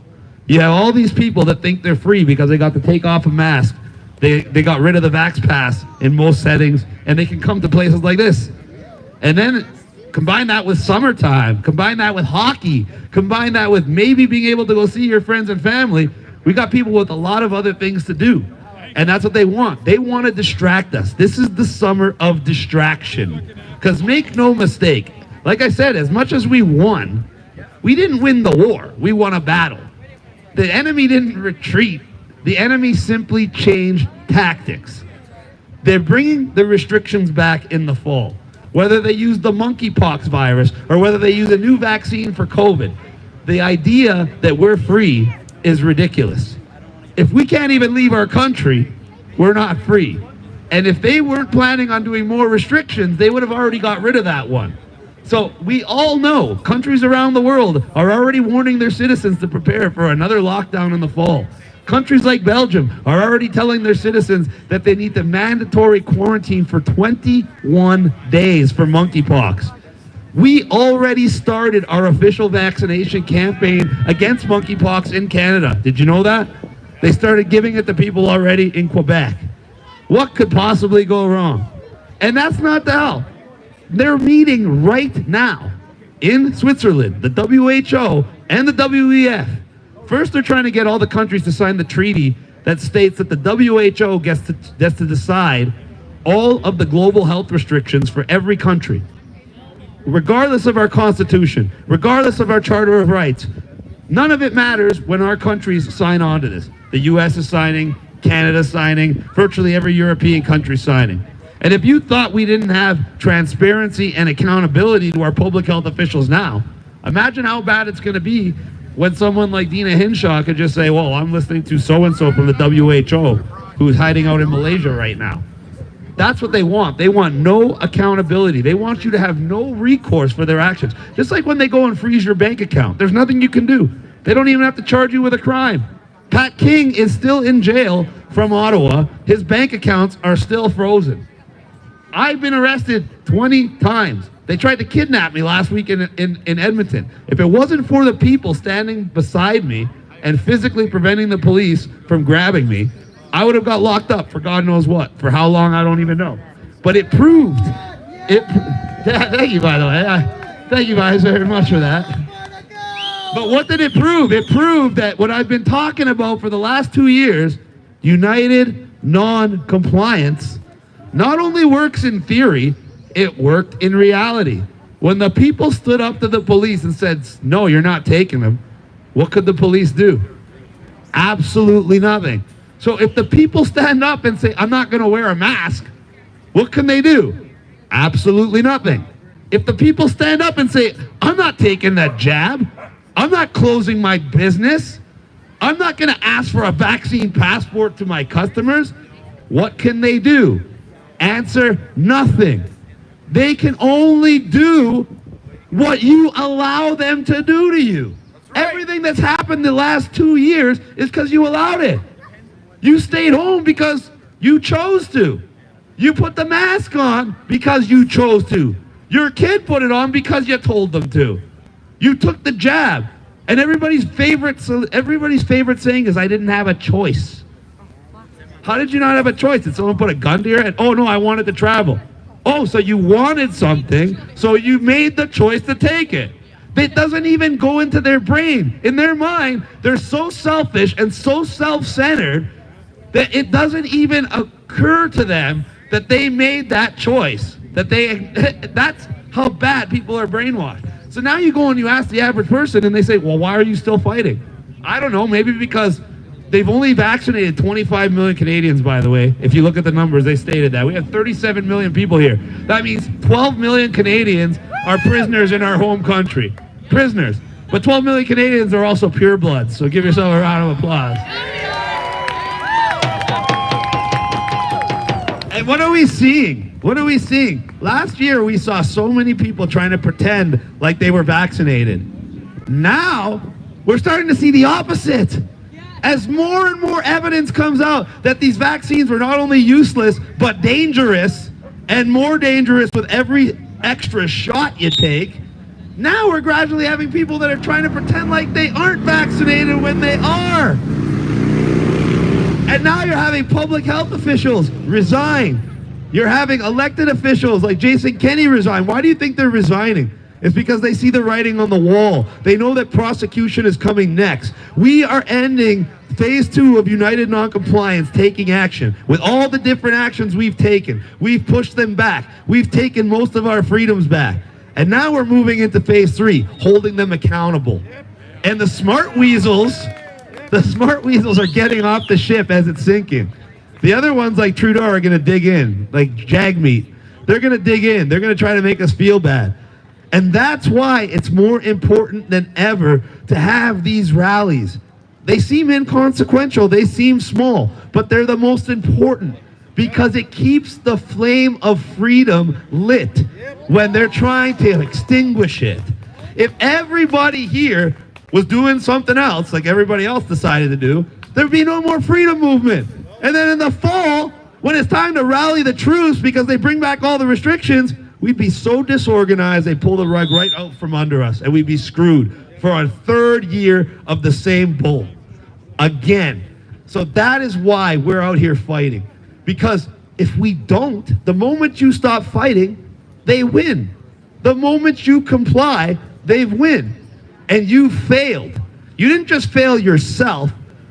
You have all these people that think they're free because they got to take off a mask. They got rid of the vax pass in most settings, and they can come to places like this. And then combine that with summertime, combine that with hockey, combine that with maybe being able to go see your friends and family. We got people with a lot of other things to do. And that's what they want. They want to distract us. This is the summer of distraction. Because make no mistake, like I said, as much as we won, we didn't win the war. We won a battle. The enemy didn't retreat. The enemy simply changed tactics. They're bringing the restrictions back in the fall. Whether they use the monkeypox virus or whether they use a new vaccine for COVID, the idea that we're free is ridiculous. If we can't even leave our country, we're not free. And if they weren't planning on doing more restrictions, they would have already got rid of that one. So we all know countries around the world are already warning their citizens to prepare for another lockdown in the fall. Countries like Belgium are already telling their citizens that they need to mandatory quarantine for 21 days for monkeypox. We already started our official vaccination campaign against monkeypox in Canada. Did you know that? They started giving it to people already in Quebec. What could possibly go wrong? And that's not the hell. They're meeting right now in Switzerland, the WHO and the WEF. First, they're trying to get all the countries to sign the treaty that states that the WHO gets to decide all of the global health restrictions for every country, regardless of our constitution, regardless of our Charter of Rights. None of it matters when our countries sign on to this. The US is signing, Canada's signing, virtually every European country signing. And if you thought we didn't have transparency and accountability to our public health officials now, imagine how bad it's going to be when someone like Dina Hinshaw could just say, well, I'm listening to so-and-so from the WHO who's hiding out in Malaysia right now. That's what they want. They want no accountability. They want you to have no recourse for their actions. Just like when they go and freeze your bank account. There's nothing you can do. They don't even have to charge you with a crime. Pat King is still in jail from Ottawa. His bank accounts are still frozen. I've been arrested 20 times. They tried to kidnap me last week in Edmonton. If it wasn't for the people standing beside me and physically preventing the police from grabbing me, I would have got locked up for God knows what. For how long, I don't even know. But it proved. Thank you, by the way. Thank you guys very much for that. But what did it prove? It proved that what I've been talking about for the last 2 years, united non-compliance, not only works in theory, it worked in reality. When the people stood up to the police and said, no, you're not taking them, what could the police do? Absolutely nothing. So if the people stand up and say, I'm not going to wear a mask, what can they do? Absolutely nothing. If the people stand up and say, I'm not taking that jab, I'm not closing my business, I'm not going to ask for a vaccine passport to my customers, what can they do? Answer, nothing. They can only do what you allow them to do to you. Everything that's happened the last 2 years is because you allowed it. You stayed home because you chose to. You put the mask on because you chose to. Your kid put it on because you told them to. You took the jab. And everybody's favorite saying is, I didn't have a choice. How did you not have a choice? Did someone put a gun to your head? Oh no, I wanted to travel. Oh, so you wanted something, so you made the choice to take it. It doesn't even go into their brain. In their mind, they're so selfish and so self-centered that it doesn't even occur to them that they made that choice. That's how bad people are brainwashed. So now you go and you ask the average person and they say, well, why are you still fighting? I don't know, maybe because they've only vaccinated 25 million Canadians, by the way. If you look at the numbers, they stated that. We have 37 million people here. That means 12 million Canadians are prisoners in our home country. Prisoners. But 12 million Canadians are also purebloods, so give yourself a round of applause. And what are we seeing? What are we seeing? Last year, we saw so many people trying to pretend like they were vaccinated. Now, we're starting to see the opposite. As more and more evidence comes out that these vaccines were not only useless, but dangerous, and more dangerous with every extra shot you take, now we're gradually having people that are trying to pretend like they aren't vaccinated when they are. And now you're having public health officials resign. You're having elected officials like Jason Kenney resign. Why do you think they're resigning? It's because they see the writing on the wall. They know that prosecution is coming next. We are ending phase 2 of United Noncompliance, taking action. With all the different actions we've taken, we've pushed them back. We've taken most of our freedoms back. And now we're moving into phase 3, holding them accountable. And the smart weasels are getting off the ship as it's sinking. The other ones like Trudeau are going to dig in, like Jagmeet. They're going to dig in. They're going to try to make us feel bad. And that's why it's more important than ever to have these rallies. They seem inconsequential, they seem small, but they're the most important because it keeps the flame of freedom lit when they're trying to extinguish it. If everybody here was doing something else, like everybody else decided to do, there'd be no more freedom movement. And then in the fall, when it's time to rally the troops because they bring back all the restrictions, we'd be so disorganized, they pull the rug right out from under us, and we'd be screwed for our 3rd year of the same bull. Again. So that is why we're out here fighting. Because if we don't, the moment you stop fighting, they win. The moment you comply, they win. And you failed. You didn't just fail yourself,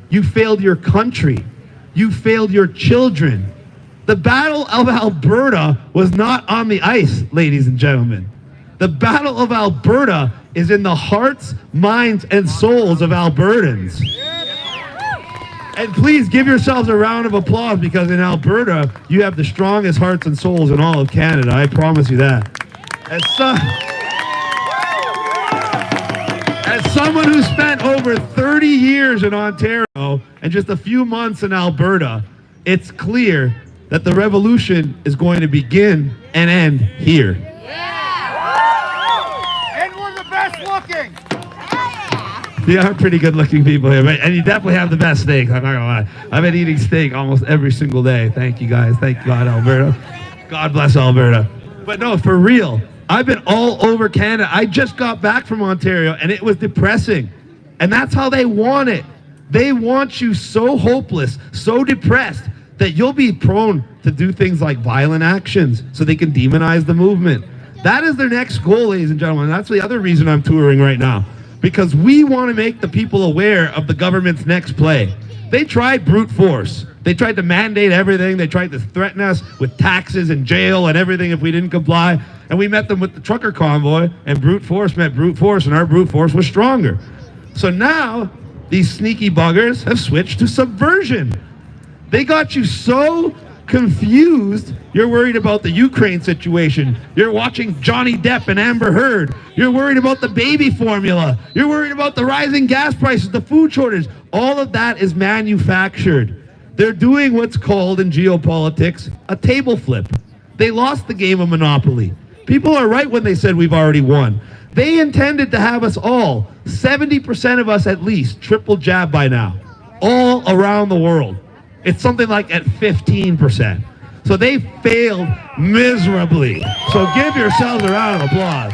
you failed your country. You failed your children. The Battle of Alberta was not on the ice, ladies and gentlemen. The Battle of Alberta is in the hearts, minds, and souls of Albertans. And please give yourselves a round of applause because in Alberta, you have the strongest hearts and souls in all of Canada. I promise you that. As someone who spent over 30 years in Ontario and just a few months in Alberta, it's clear that the revolution is going to begin and end here. And we're the best looking. You are pretty good looking people here, right? And you definitely have the best steak, I'm not gonna lie. I've been eating steak almost every single day. Thank you guys, thank God, Alberta. God bless Alberta. But no, for real, I've been all over Canada. I just got back from Ontario and it was depressing. And that's how they want it. They want you so hopeless, so depressed, that you'll be prone to do things like violent actions so they can demonize the movement. That is their next goal, ladies and gentlemen. That's the other reason I'm touring right now. Because we want to make the people aware of the government's next play. They tried brute force. They tried to mandate everything. They tried to threaten us with taxes and jail and everything if we didn't comply. And we met them with the trucker convoy, and brute force met brute force, and our brute force was stronger. So now, these sneaky buggers have switched to subversion. They got you so confused, you're worried about the Ukraine situation. You're watching Johnny Depp and Amber Heard. You're worried about the baby formula. You're worried about the rising gas prices, the food shortage. All of that is manufactured. They're doing what's called in geopolitics a table flip. They lost the game of Monopoly. People are right when they said we've already won. They intended to have us all, 70% of us at least, triple jab by now, all around the world. It's something like at 15%. So they failed miserably. So give yourselves a round of applause.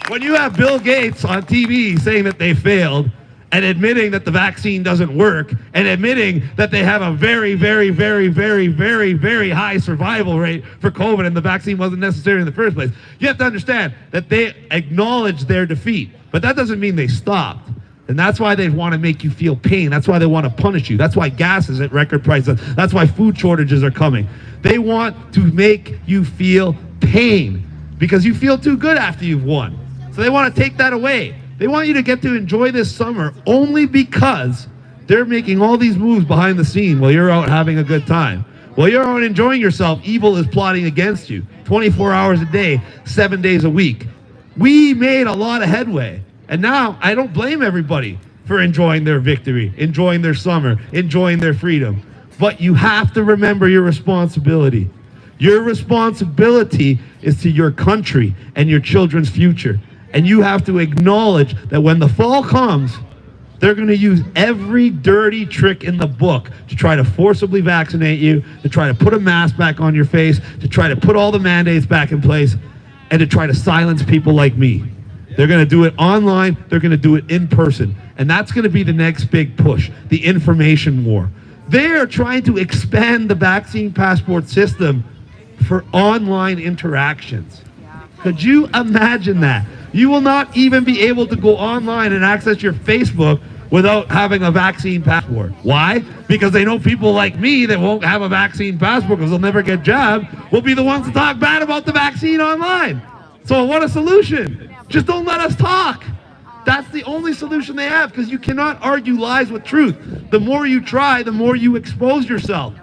When you have Bill Gates on TV saying that they failed and admitting that the vaccine doesn't work and admitting that they have a very, very, very, very, very, very high survival rate for COVID and the vaccine wasn't necessary in the first place, you have to understand that they acknowledged their defeat. But that doesn't mean they stopped. And that's why they want to make you feel pain. That's why they want to punish you. That's why gas is at record prices. That's why food shortages are coming. They want to make you feel pain because you feel too good after you've won. So they want to take that away. They want you to get to enjoy this summer only because they're making all these moves behind the scene while you're out having a good time. While you're out enjoying yourself, evil is plotting against you 24 hours a day, 7 days a week. We made a lot of headway. And now I don't blame everybody for enjoying their victory, enjoying their summer, enjoying their freedom. But you have to remember your responsibility. Your responsibility is to your country and your children's future. And you have to acknowledge that when the fall comes, they're going to use every dirty trick in the book to try to forcibly vaccinate you, to try to put a mask back on your face, to try to put all the mandates back in place, and to try to silence people like me. They're going to do it online. They're going to do it in person. And that's going to be the next big push, the information war. They're trying to expand the vaccine passport system for online interactions. Could you imagine that? You will not even be able to go online and access your Facebook without having a vaccine passport. Why? Because they know people like me that won't have a vaccine passport because they'll never get jabbed will be the ones to talk bad about the vaccine online. So what a solution. Just don't let us talk. That's the only solution they have because you cannot argue lies with truth. The more you try, the more you expose yourself.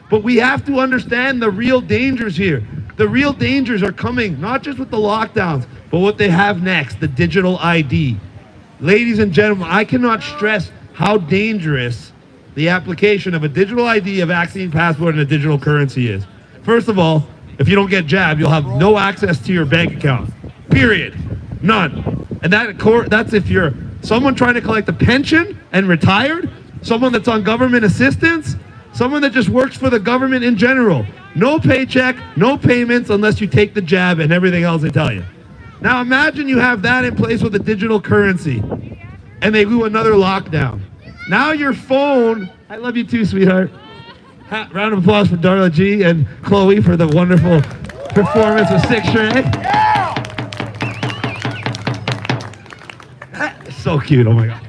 But we have to understand the real dangers here. The real dangers are coming, not just with the lockdowns, but what they have next, the digital ID. Ladies and gentlemen, I cannot stress how dangerous the application of a digital ID, a vaccine passport, and a digital currency is. First of all, if you don't get jabbed, you'll have no access to your bank account. Period. None. And that's if you're someone trying to collect a pension and retired, someone that's on government assistance, someone that just works for the government in general. No paycheck, no payments unless you take the jab and everything else they tell you. Now imagine you have that in place with a digital currency and they do another lockdown. Now your phone, I love you too, sweetheart. Round of applause for Darla G and Chloe for the wonderful performance of Six String. So cute, oh my God.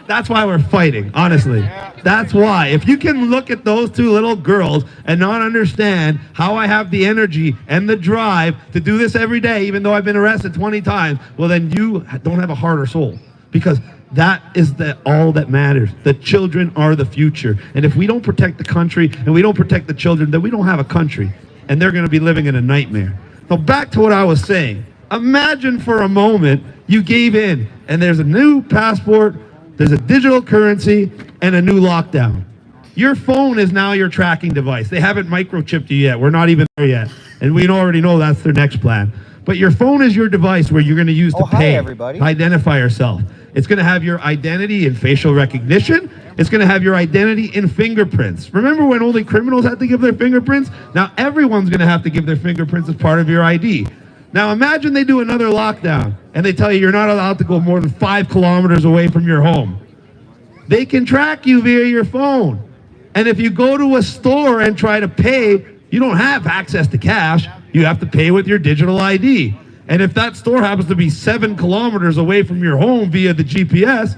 That's why we're fighting, honestly. That's why. If you can look at those two little girls and not understand how I have the energy and the drive to do this every day, even though I've been arrested 20 times, well then you don't have a heart or soul. Because that is all that matters. The children are the future. And if we don't protect the country and we don't protect the children, then we don't have a country. And they're going to be living in a nightmare. Now back to what I was saying. Imagine for a moment you gave in and there's a new passport, there's a digital currency, and a new lockdown. Your phone is now your tracking device. They haven't microchipped you yet. We're not even there yet. And we already know that's their next plan. But your phone is your device where you're going to use to pay, to identify yourself. It's going to have your identity in facial recognition. It's going to have your identity in fingerprints. Remember when only criminals had to give their fingerprints? Now everyone's going to have to give their fingerprints as part of your ID. Now imagine they do another lockdown and they tell you you're not allowed to go more than 5 kilometers away from your home. They can track you via your phone. And if you go to a store and try to pay, you don't have access to cash. You have to pay with your digital ID. And if that store happens to be 7 kilometers away from your home via the GPS,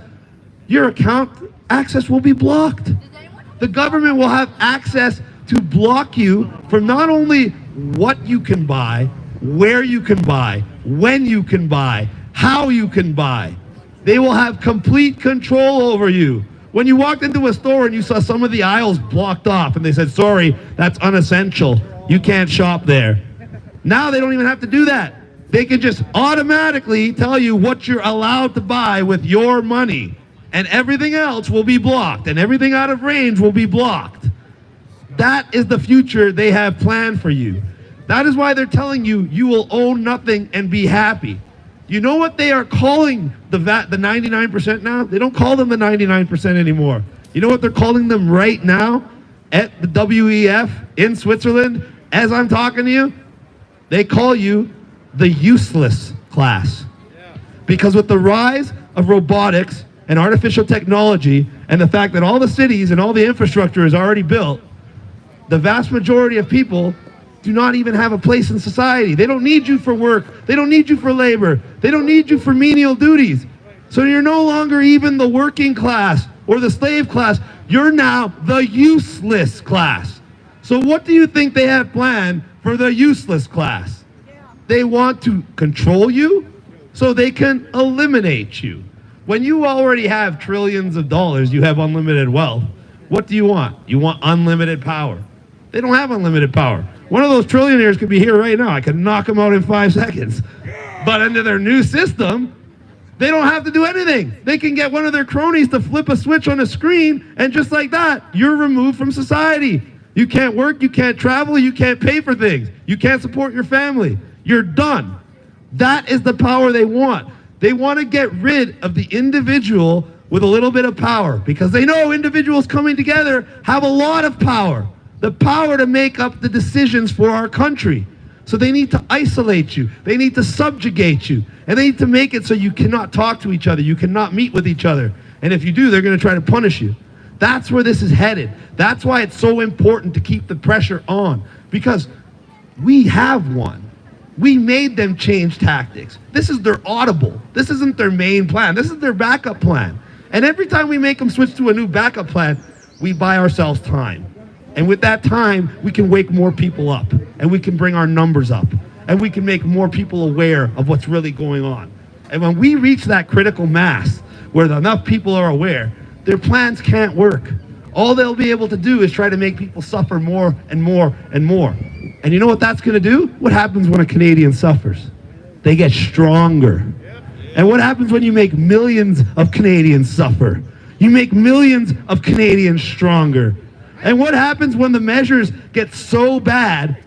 your account access will be blocked. The government will have access to block you from not only what you can buy, where you can buy, when you can buy, how you can buy. They will have complete control over you. When you walked into a store and you saw some of the aisles blocked off and they said, sorry, that's unessential. You can't shop there. Now they don't even have to do that. They can just automatically tell you what you're allowed to buy with your money. And everything else will be blocked. And everything out of range will be blocked. That is the future they have planned for you. That is why they're telling you you will own nothing and be happy. You know what they are calling the 99% now? They don't call them the 99% anymore. You know what they're calling them right now at the WEF in Switzerland? As I'm talking to you, they call you the useless class. Because with the rise of robotics and artificial technology and the fact that all the cities and all the infrastructure is already built, the vast majority of people do not even have a place in society. They don't need you for work. They don't need you for labor. They don't need you for menial duties. So you're no longer even the working class or the slave class. You're now the useless class. So what do you think they have planned for the useless class? They want to control you so they can eliminate you. When you already have trillions of dollars, you have unlimited wealth. What do you want? You want unlimited power. They don't have unlimited power. One of those trillionaires could be here right now. I could knock them out in 5 seconds. But under their new system, they don't have to do anything. They can get one of their cronies to flip a switch on a screen, and just like that, you're removed from society. You can't work, you can't travel, you can't pay for things. You can't support your family. You're done. That is the power they want. They want to get rid of the individual with a little bit of power, because they know individuals coming together have a lot of power. The power to make up the decisions for our country. So they need to isolate you. They need to subjugate you. And they need to make it so you cannot talk to each other. You cannot meet with each other. And if you do, they're going to try to punish you. That's where this is headed. That's why it's so important to keep the pressure on. Because we have won. We made them change tactics. This is their audible. This isn't their main plan. This is their backup plan. And every time we make them switch to a new backup plan, we buy ourselves time. And with that time, we can wake more people up, and we can bring our numbers up, and we can make more people aware of what's really going on. And when we reach that critical mass where enough people are aware, their plans can't work. All they'll be able to do is try to make people suffer more and more and more. And you know what that's going to do? What happens when a Canadian suffers? They get stronger. And what happens when you make millions of Canadians suffer? You make millions of Canadians stronger. And what happens when the measures get so bad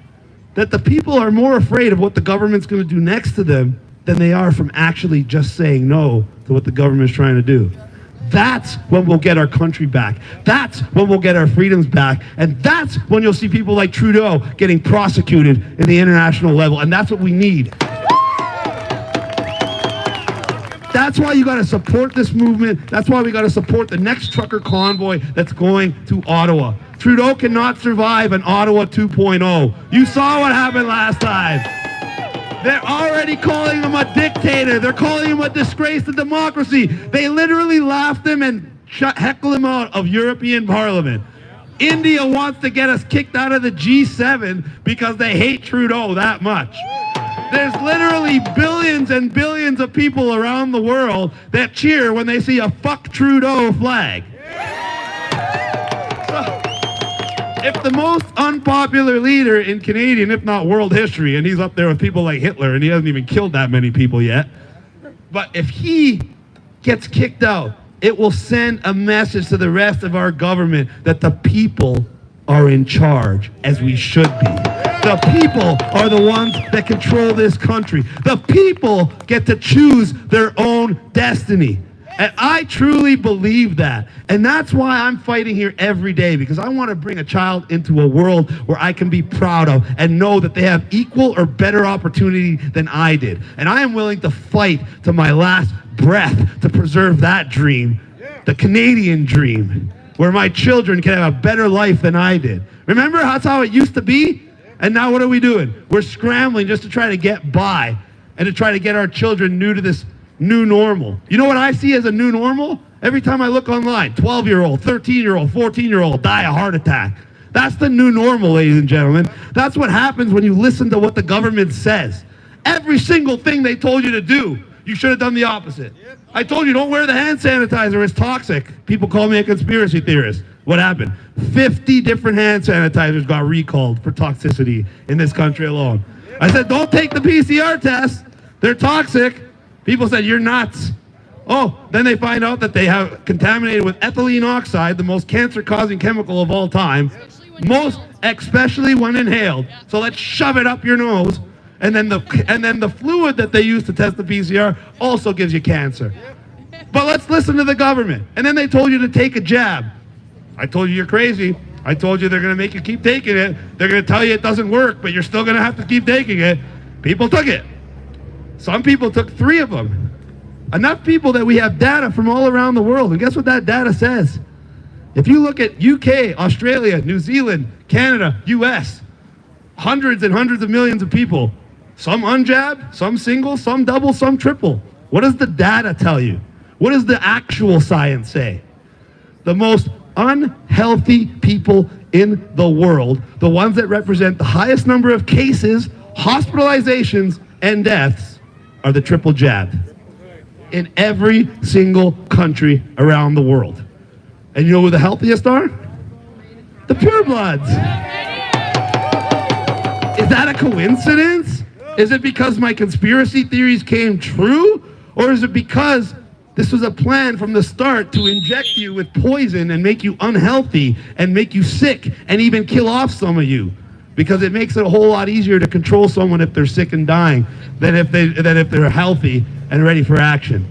that the people are more afraid of what the government's going to do next to them than they are from actually just saying no to what the government's trying to do? That's when we'll get our country back. That's when we'll get our freedoms back. And that's when you'll see people like Trudeau getting prosecuted in the international level. And that's what we need. That's why you got to support this movement. That's why we got to support the next trucker convoy that's going to Ottawa. Trudeau cannot survive an Ottawa 2.0. You saw what happened last time. They're already calling him a dictator. They're calling him a disgrace to democracy. They literally laughed him and heckled him out of European Parliament. India wants to get us kicked out of the G7 because they hate Trudeau that much. There's literally billions and billions of people around the world that cheer when they see a fuck Trudeau flag. So, if the most unpopular leader in Canadian, if not world history, and he's up there with people like Hitler, and he hasn't even killed that many people yet, but if he gets kicked out, it will send a message to the rest of our government that the people are in charge, as we should be. The people are the ones that control this country. The people get to choose their own destiny. And I truly believe that. And that's why I'm fighting here every day, because I want to bring a child into a world where I can be proud of and know that they have equal or better opportunity than I did. And I am willing to fight to my last breath to preserve that dream, the Canadian dream, where my children can have a better life than I did. Remember, that's how it used to be? And now what are we doing? We're scrambling just to try to get by and to try to get our children new to this new normal. You know what I see as a new normal? Every time I look online, 12-year-old, 13-year-old, 14-year-old die a heart attack. That's the new normal, ladies and gentlemen. That's what happens when you listen to what the government says. Every single thing they told you to do, you should have done the opposite. I told you, don't wear the hand sanitizer, it's toxic. People call me a conspiracy theorist. What happened? 50 different hand sanitizers got recalled for toxicity in this country alone. I said, don't take the PCR test. They're toxic. People said, you're nuts. Oh, then they find out that they have contaminated with ethylene oxide, the most cancer-causing chemical of all time. Most, especially when inhaled. So let's shove it up your nose. And then the fluid that they use to test the PCR also gives you cancer. But let's listen to the government. And then they told you to take a jab. I told you you're crazy. I told you they're going to make you keep taking it. They're going to tell you it doesn't work, but you're still going to have to keep taking it. People took it. Some people took 3 of them. Enough people that we have data from all around the world. And guess what that data says? If you look at UK, Australia, New Zealand, Canada, US, hundreds and hundreds of millions of people, some unjabbed, some single, some double, some triple. What does the data tell you? What does the actual science say? The most unhealthy people in the world, the ones that represent the highest number of cases, hospitalizations, and deaths, are the triple jab in every single country around the world. And you know who the healthiest are? The purebloods. Is that a coincidence? Is it because my conspiracy theories came true? Or is it because this was a plan from the start to inject you with poison and make you unhealthy and make you sick and even kill off some of you? Because it makes it a whole lot easier to control someone if they're sick and dying than if they're healthy and ready for action.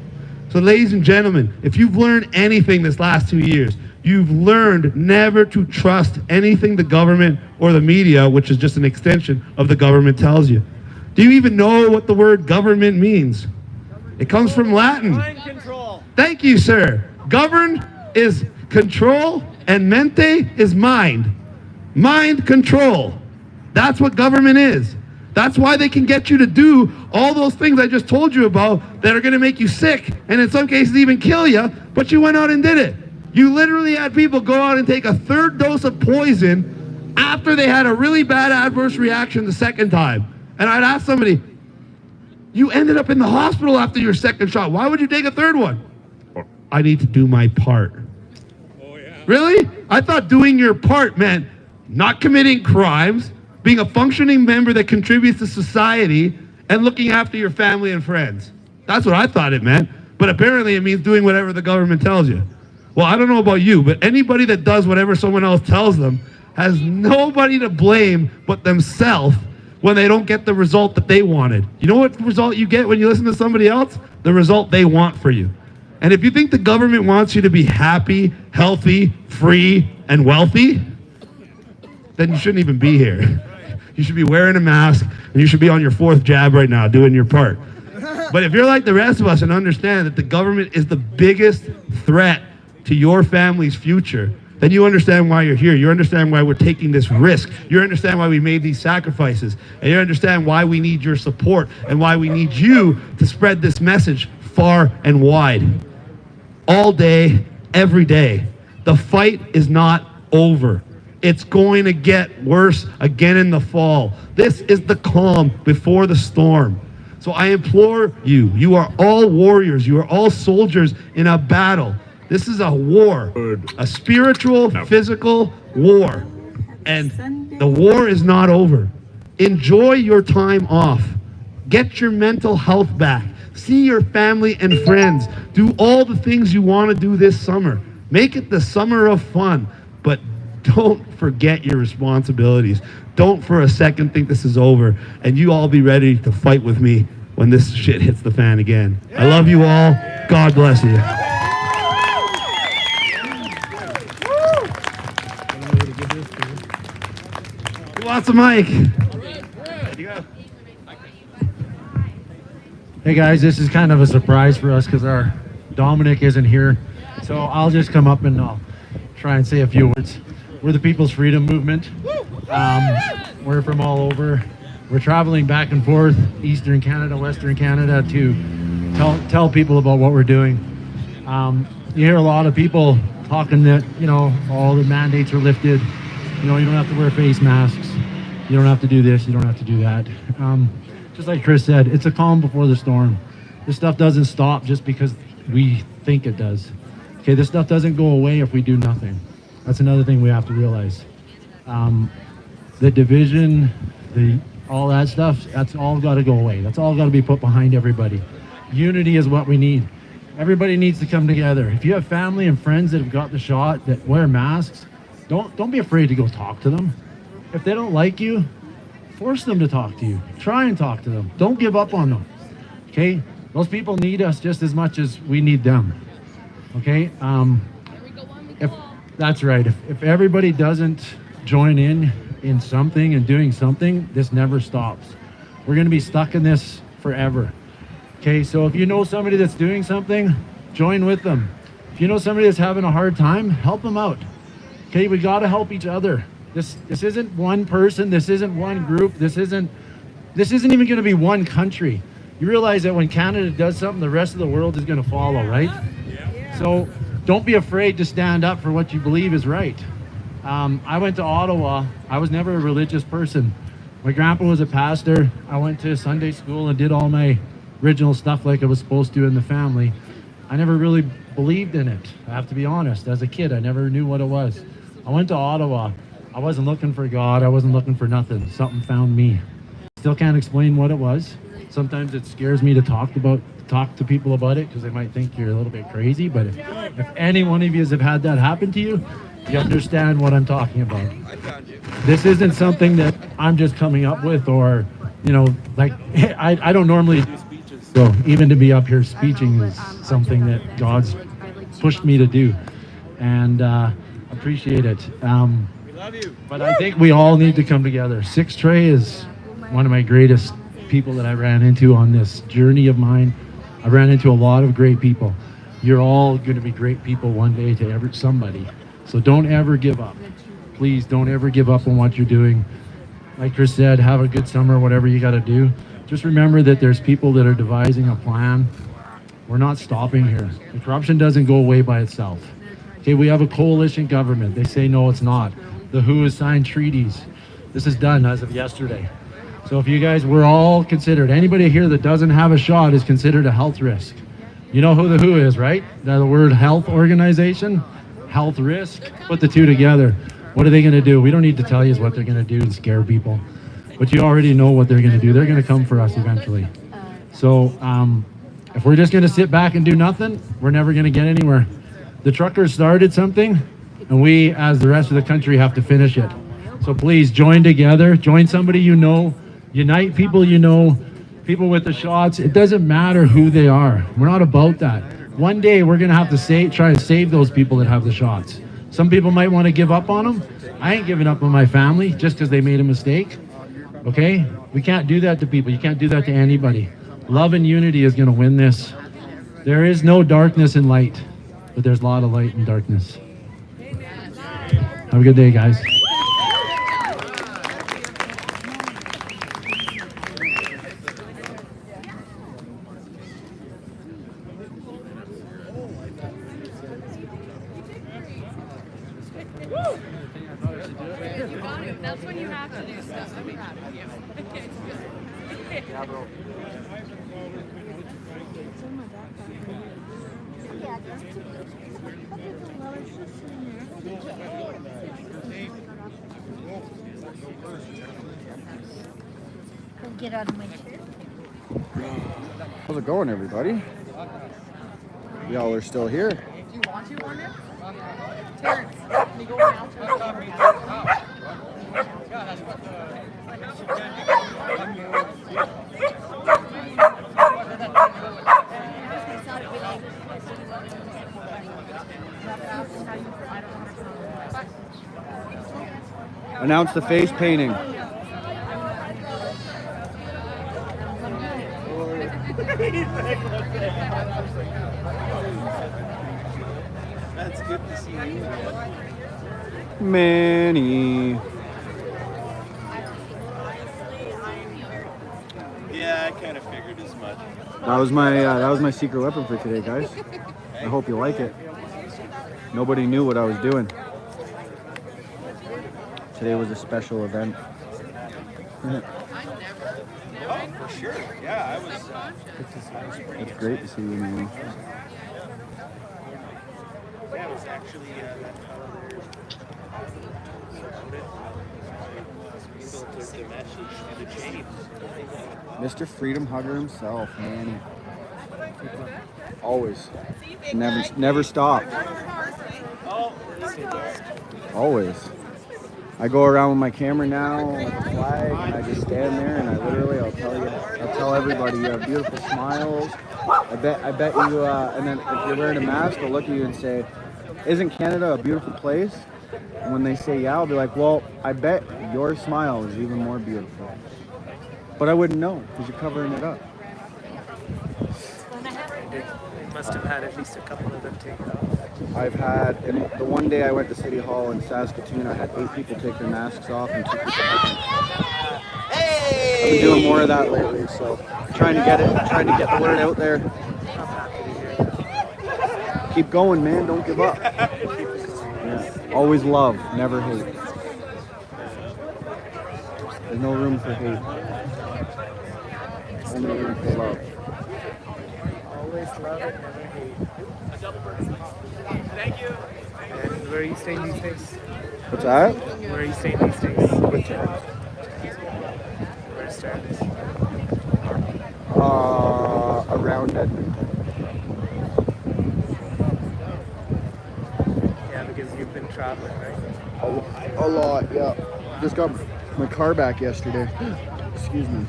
So ladies and gentlemen, if you've learned anything this last 2 years, you've learned never to trust anything the government or the media, which is just an extension of the government, tells you. Do you even know what the word government means? It comes from Latin. Mind control. Thank you, sir. Govern is control and mente is mind. Mind control. That's what government is. That's why they can get you to do all those things I just told you about that are going to make you sick and in some cases even kill you, but you went out and did it. You literally had people go out and take a 3rd dose of poison after they had a really bad adverse reaction the 2nd time. And I'd ask somebody, you ended up in the hospital after your 2nd shot. Why would you take a 3rd one? I need to do my part. Oh, yeah. Really? I thought doing your part meant not committing crimes, being a functioning member that contributes to society, and looking after your family and friends. That's what I thought it meant. But apparently it means doing whatever the government tells you. Well, I don't know about you, but anybody that does whatever someone else tells them has nobody to blame but themselves when they don't get the result that they wanted. You know what result you get when you listen to somebody else? The result they want for you. And if you think the government wants you to be happy, healthy, free, and wealthy, then you shouldn't even be here. You should be wearing a mask, and you should be on your 4th jab right now doing your part. But if you're like the rest of us and understand that the government is the biggest threat to your family's future, then you understand why you're here. You understand why we're taking this risk. You understand why we made these sacrifices. And you understand why we need your support and why we need you to spread this message far and wide. All day, every day. The fight is not over. It's going to get worse again in the fall. This is the calm before the storm. So I implore you, you are all warriors. You are all soldiers in a battle. This is a war, a spiritual, physical war. And the war is not over. Enjoy your time off. Get your mental health back. See your family and friends. Do all the things you want to do this summer. Make it the summer of fun. But don't forget your responsibilities. Don't for a second think this is over. And you all be ready to fight with me when this shit hits the fan again. I love you all. God bless you. Who wants a mic? Hey guys, this is kind of a surprise for us because our Dominic isn't here. So I'll just come up and I'll try and say a few words. We're the People's Freedom Movement. We're from all over. We're traveling back and forth, Eastern Canada, Western Canada, to tell people about what we're doing. You hear a lot of people talking that, you know, all the mandates are lifted. You know, you don't have to wear face masks. You don't have to do this. You don't have to do that. Just like Chris said, it's a calm before the storm. This stuff doesn't stop just because we think it does. Okay, this stuff doesn't go away if we do nothing. That's another thing we have to realize. The division, all that stuff, that's all got to go away. That's all got to be put behind everybody. Unity is what we need. Everybody needs to come together. If you have family and friends that have got the shot, that wear masks, Don't be afraid to go talk to them. If they don't like you, force them to talk to you. Try and talk to them. Don't give up on them. Okay? Those people need us just as much as we need them. Okay? If that's right. If everybody doesn't join in something and doing something, this never stops. We're going to be stuck in this forever. Okay? So if you know somebody that's doing something, join with them. If you know somebody that's having a hard time, help them out. Okay? We got to help each other. This isn't one person. This isn't one group. This isn't even going to be one country. You realize that when Canada does something, the rest of the world is going to follow, right? So don't be afraid to stand up for what you believe is right. I went to Ottawa. I was never a religious person. My grandpa was a pastor. I went to Sunday school and did all my original stuff like I was supposed to in the family. I never really believed in it. I have to be honest. As a kid, I never knew what it was. I went to Ottawa. I wasn't looking for God. I wasn't looking for nothing. Something found me. Still can't explain what it was. Sometimes it scares me to talk to people about it because they might think you're a little bit crazy. But if any one of you have had that happen to you, you understand what I'm talking about. This isn't something that I'm just coming up with, or like I don't normally do speeches. So even to be up here speaking is something that God's pushed me to do, and appreciate it. But I think we all need to come together. Six Trey is one of my greatest people that I ran into on this journey of mine. I ran into a lot of great people. You're all going to be great people one day to somebody. So don't ever give up. Please don't ever give up on what you're doing. Like Chris said, have a good summer, whatever you got to do. Just remember that there's people that are devising a plan. We're not stopping here. The corruption doesn't go away by itself. Okay, we have a coalition government. They say no, it's not. The WHO has signed treaties. This is done as of yesterday. So if you guys, we're all considered, anybody here that doesn't have a shot is considered a health risk. You know who the WHO is, right? The word health organization, health risk, put the two together. What are they going to do? We don't need to tell you what they're going to do and scare people. But you already know what they're going to do. They're going to come for us eventually. So if we're just going to sit back and do nothing, we're never going to get anywhere. The truckers started something, and we, as the rest of the country, have to finish it. So please join together. Join somebody you know. Unite people you know. People with the shots. It doesn't matter who they are. We're not about that. One day we're going to have to try and save those people that have the shots. Some people might want to give up on them. I ain't giving up on my family just because they made a mistake. Okay? We can't do that to people. You can't do that to anybody. Love and unity is going to win this. There is no darkness in light, but there's a lot of light in darkness. Have a good day, guys. That's when you have to do stuff. Get out of my chair. How's it going, everybody? Y'all are still here. Do you want to on it? Terrence, can you go now? Announce the face painting. That's good to see you. Manny. Yeah, I kind of figured as much. That was my secret weapon for today, guys. I hope you like it. Nobody knew what I was doing. Today was a special event. Oh, for sure. Yeah, I was. It's great to see you, man. Yeah, it was actually that fellow there. People took the message to the chain. Mr. Freedom Hugger himself, man. Always. Never stop. Oh, this is Always. I go around with my camera now with a flag, and I just stand there, and I'll tell everybody you have beautiful smiles. I bet you. And then if you're wearing a mask, they'll look at you and say, "Isn't Canada a beautiful place?" And when they say yeah, I'll be like, "Well, I bet your smile is even more beautiful." But I wouldn't know because you're covering it up. You must have had at least a couple of them taken off. I've had, and the one day I went to City Hall in Saskatoon, I had 8 people take their masks off and 2 people. I've been doing more of that lately, so trying to get the word out there. Keep going, man. Don't give up. Yeah. Always love, never hate. There's no room for hate. Only room for love. Always love it, never hate. Thank you. And where are you staying these days? What's that? Where are you staying these days? Where's Travis? Around Edmonton. Yeah, because you've been traveling, right? A lot, yeah. Just got my car back yesterday. Excuse me.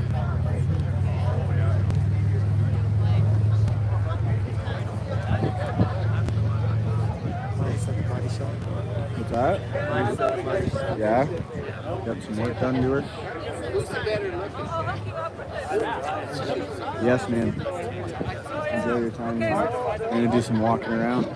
What's that? Yeah. Got some work done to her. Yes, man. Enjoy your time. I'm gonna do some walking around.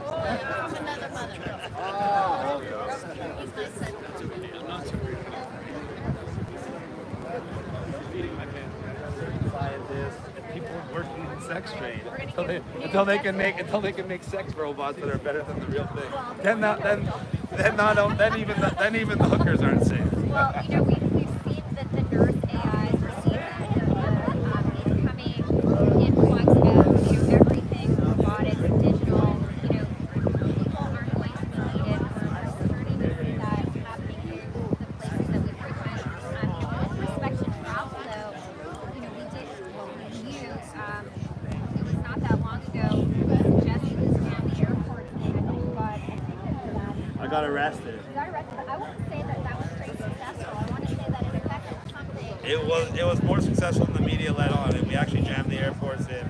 People working in sex trade until they can make sex robots that are better than the real thing. Then even the hookers aren't safe. Well, we've seen that the nurse AIs, we're seeing that incoming influx of everything robotic, digital. People aren't going to be needed. We're starting to see that happening in the places that we frequent. With respect to travel, though, it was not that long ago. Jesse was down the airport and I think I got arrested. you got arrested. But I wouldn't say that was pretty successful. I want to say that it affected something. It was more successful than the media let on, and we actually jammed the airports in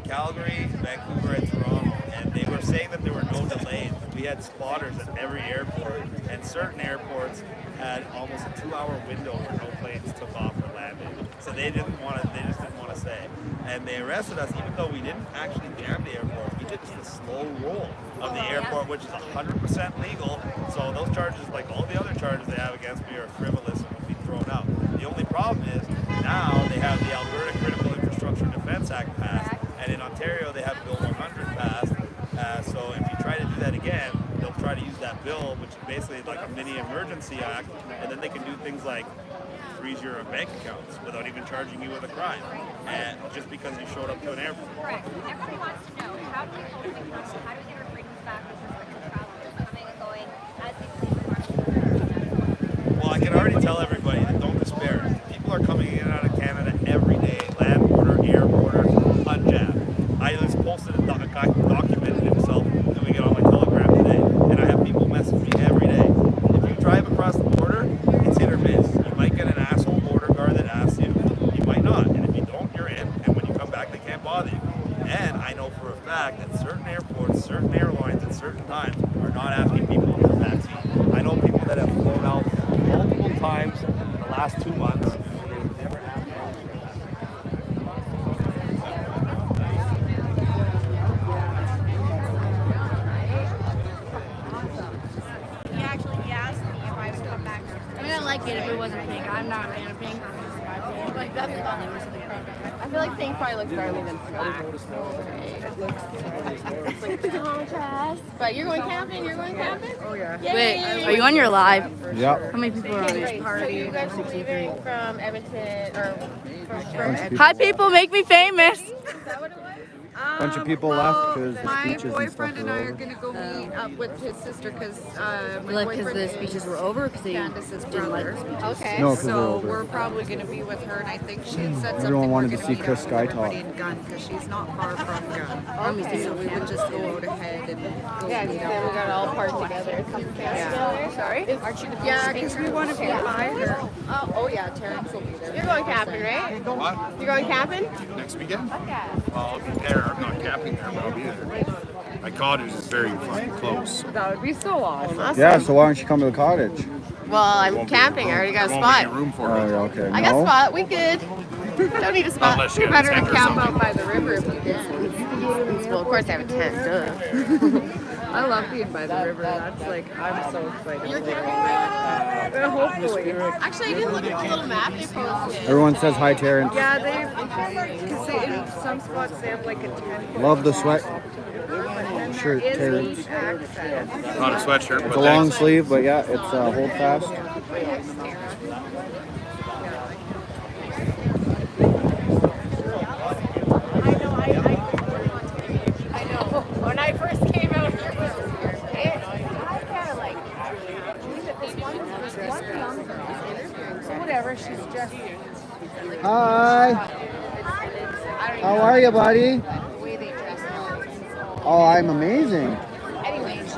Calgary, Vancouver, and Toronto. And they were saying that there were no delays. We had spotters at every airport, and certain airports had almost a 2-hour window where no planes took off or landed. So they just didn't want to say. And they arrested us even though we didn't actually jam the airport. We did just a slow roll of the airport, which is 100% legal. So those charges, like all the other charges they have against me, are frivolous and will be thrown out. The only problem is now they have the Alberta Critical Infrastructure Defence Act passed, and in Ontario they have Bill 100 passed. So if you try to do that again, they'll try to use that bill, which is basically like a mini emergency act, and then they can do things like freeze your bank accounts without even charging you with a crime, and just because you showed up to an airport. Correct. Everybody wants to know, how do we get our freedoms back with respect to travelers coming and going as we please? Well, I can already tell everybody that don't despair. People are coming in and out of Canada every day, land border, air border, unjabbed. I just posted a guy who documented himself doing it on my Telegram today, and I have people message me every day. If you drive across the border, it's hit or miss. You might get an asshole border guard that asks you. You might not, and if you don't, you're in. And when you come back, they can't bother you. And I know for a fact that certain airports, certain airlines at certain times are not asking people for vaccine. I know people that have flown out multiple times in the last 2 months. And they've never had one. He asked me if I would come back. I mean, I like it if it wasn't pink. I'm not a fan of pink. Like, that's the thought. I feel like pink probably looks better than black. It's like the contrast. But you're going camping? Oh, yeah. Wait, are you on your live? Yep. How many people are on So this? you guys are leaving from Edmonton or from Hi, people, make me famous. Is that what it was? Bunch of people left because the My speeches and stuff boyfriend and were I are over. gonna go meet up with his sister because my Like, because boyfriend the speeches were over, because they Candace's didn't like brother. the speeches. Okay. No, 'cause they're So over. we're probably gonna be with her, and I think she had said Everyone something. wanted we're to gonna see meet Chris up with Sky everybody talk. in Gun because she's not far from Gun. Okay. So we would just go out ahead and go Yeah, meet then up. we got all part together. Yeah. Sorry? Yeah, because we want to be by her. Oh yeah, Terrence will be there. You're going camping, right? What? You're going camping? Next weekend? Yeah. Well, I'll be there. I'm not camping there, but I'll be there. My cottage is very fucking close. That would be so awesome. Yeah, so why don't you come to the cottage? Well, I'm Won't be camping. I room- already got a there won't be spot. room for Oh, me. okay. I got a No? spot. We good. Don't need a spot. Unless you You get a better tent or camp something. out by the river if you can. Well, of course I have a tent. Duh. I love being by the river. That's like, I'm so excited. You're camping? Hopefully. Actually, I didn't look at the little map they posted. Everyone says hi, Terrence. Yeah, because in some spots they have like a tent. Love the sweat shirt, Is Terrence. each access. Not a sweatshirt, It's but a long thanks. sleeve, but yeah, it's hold fast. I know. When I first came out here, I kind of like. So whatever, she's just Hi. How are you, buddy? the way they dress now. Oh, I'm amazing. Anyway, she's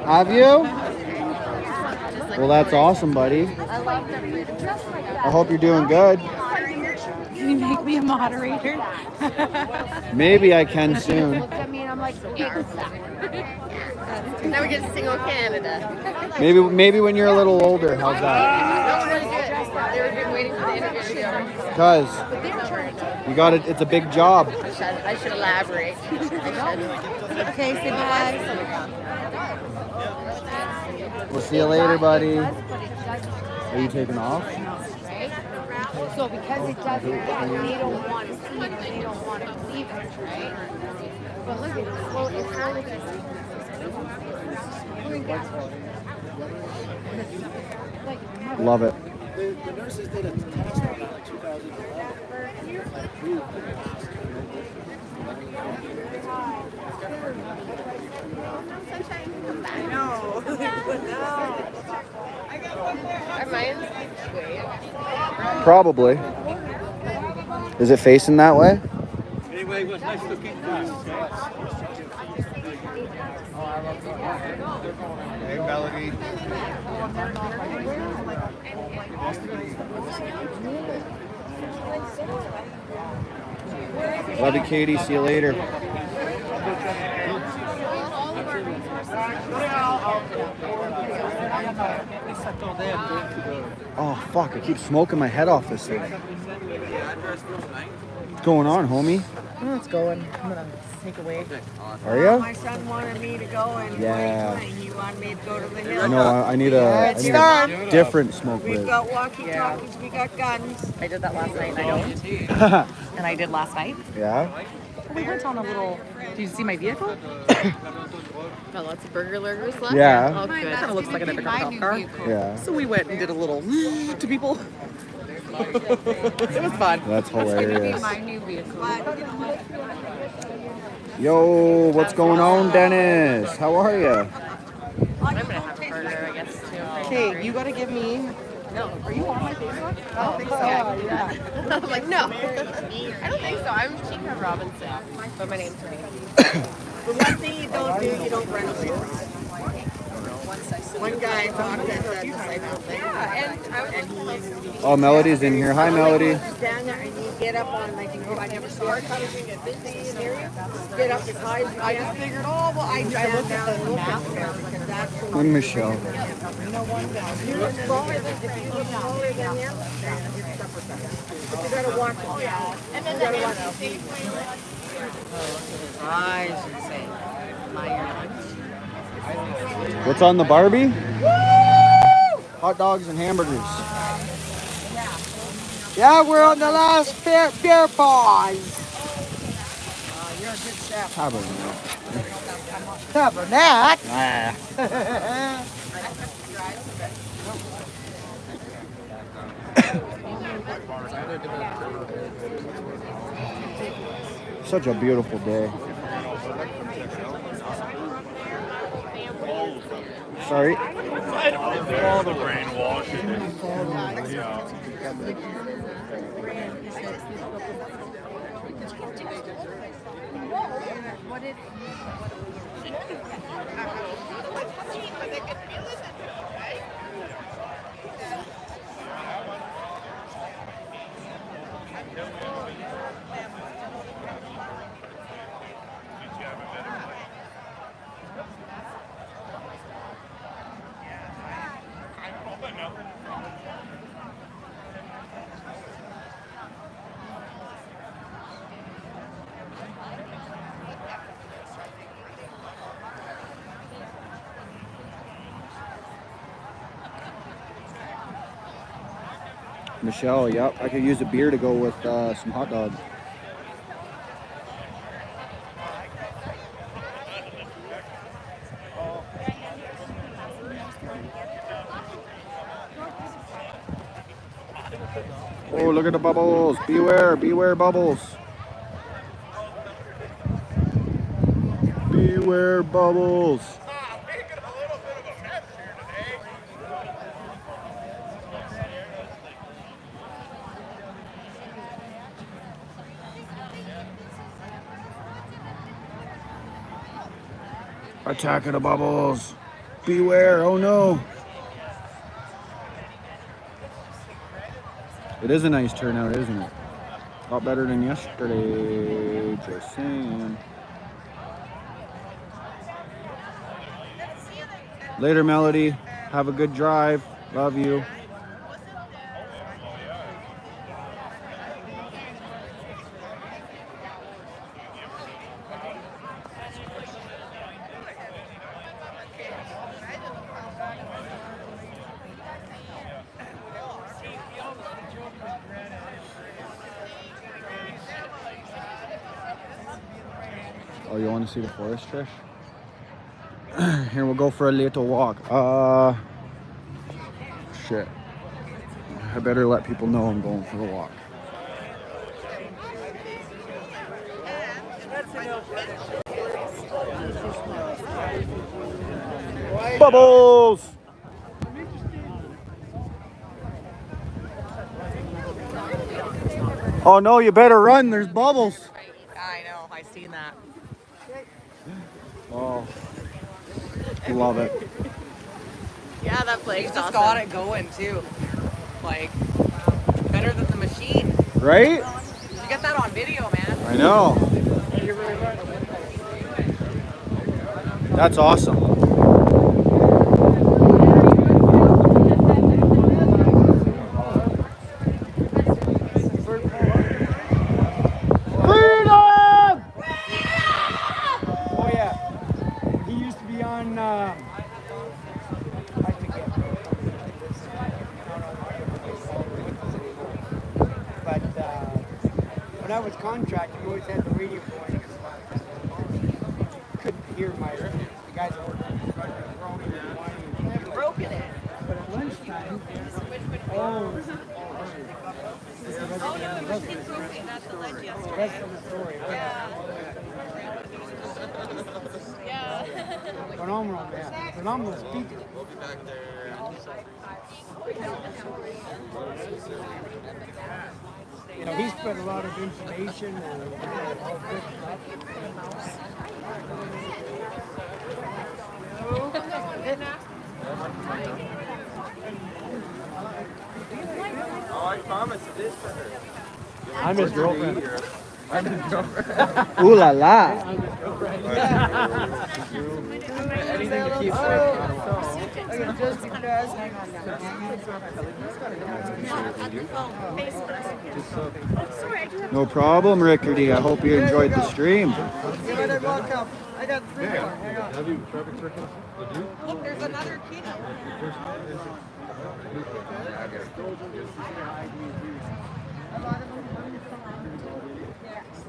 Have you? Well, that's awesome, buddy. I love them way to dress like that. I hope you're doing good. Can you make me a moderator? Maybe I can soon. Looked at me and I'm like, Now we get to sing on Canada. Maybe when you're a little older. How's that? That was really good. They were been waiting for the interview. Because you got it. It's a big job. I should elaborate. Okay, say bye. We'll see you later, buddy. Are you taking off? So because it doesn't, they don't want to see it, they don't want to believe it, right? But look at it, well, it's not like it's Love it. The nurses did a test on that in 2011. Are mine? Probably. Is it facing that way? Anyway, it was nice looking. Hey, Melody. Love you, Katie. See you later. Oh, fuck. I keep smoking my head off this thing. What's going on, homie? Oh, it's going. I'm gonna take away. Are you? My son wanted me to go and Yeah. he wanted me to go to the I hill. know. I need a different smoke We've break. got walkie-talkies, we got guns. I did that last night and I don't. And I did last night. Yeah? We went on a little. Do you see my vehicle? Got lots of burger lurgers left. Yeah. Oh, good. Kind of looks like another cop car. Yeah. So we went and did a little to people. It was fun. That's hilarious. my new vehicle. Yo, what's going on, Dennis? How are you? I'm gonna have a burger, I guess, too. Hey, you gotta give me. No, are you on my Facebook? I don't think so. Yeah. I'm like, no. I don't think so. I'm Chica Robinson, but my name's Renee. The one thing you don't do, you don't run away from it. One guy talked at that disciple thing. And he's Oh, Melody's in here. Hi, Melody. stand there and you get up on, like, you know, I never saw it coming in this area. Get up as high as you can. I just figured, oh, well, I stand down and look up there because that's the I'm Michelle. you look forward, if you look forward than him, it's up with that. But you gotta watch it. Oh, yeah. And then you gotta watch it. Eyes and say, What's on the Barbie? Hot dogs and hamburgers. Yeah, we're on the last beer pause. you're a good chef. Tabernacle. Such a beautiful day. Sorry. All the brainwashing. Michelle, yep. I could use a beer to go with some hot dogs. Oh, look at the bubbles. Beware, beware bubbles. Beware bubbles. Attack of the bubbles. Beware, oh no. It is a nice turnout, isn't it? A lot better than yesterday, just saying. Later, Melody. Have a good drive. Love you. Oh, you want to see the forest, Trish? Here, we'll go for a little walk. Shit. I better let people know I'm going for a walk. Bubbles! Oh no, you better run, there's bubbles. I know, I seen that. Oh, love it. Yeah, that plague's Just awesome. got it going too. Like, better than the machine. Right? You get that on video, man. I know. That's awesome. Freedom! Oh yeah, he used to be on. I forget. But when I was contracting, we always had the radio going. Couldn't hear the guys that were Broken it. But at lunchtime, rest of the story. Phenomenal man. Phenomenal speaker. We'll be back there. You know, he spread a lot of information and all good stuff. Oh, I promised it is for her. I'm his girlfriend. I'm his girlfriend. Ooh la la. Anything to keep Just because. No problem, Rickety. I hope you enjoyed the stream. You're welcome. I got 3 more. Hang on. Have you traffic circles? Look, there's another kid.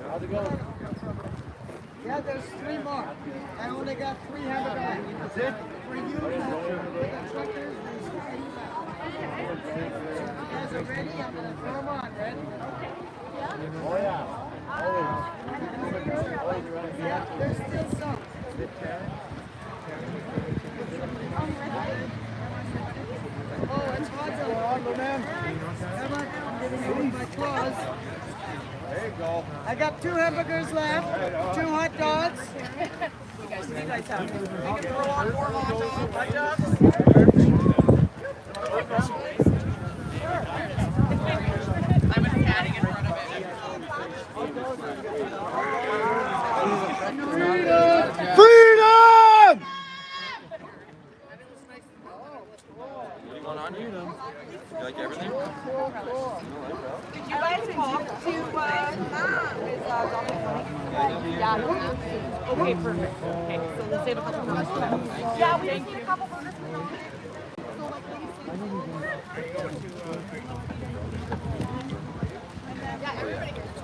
How's it going? Yeah, there's 3 more. I only got 3 have it on. That's it? For you, the instructors, you guys are ready? I'm going to throw them on. Ready? Oh, it's hot though. Come on, I'm getting rid of my claws. There you go. I got 2 hamburgers left, 2 hot dogs. You guys have. You can throw on 4 hot dogs. I was standing in front of it. Freedom! What going on here? You like everything? Did you guys talk to Yeah. Okay, perfect. Okay, so we'll save a couple minutes for that. Yeah, we can get a couple burgers from home.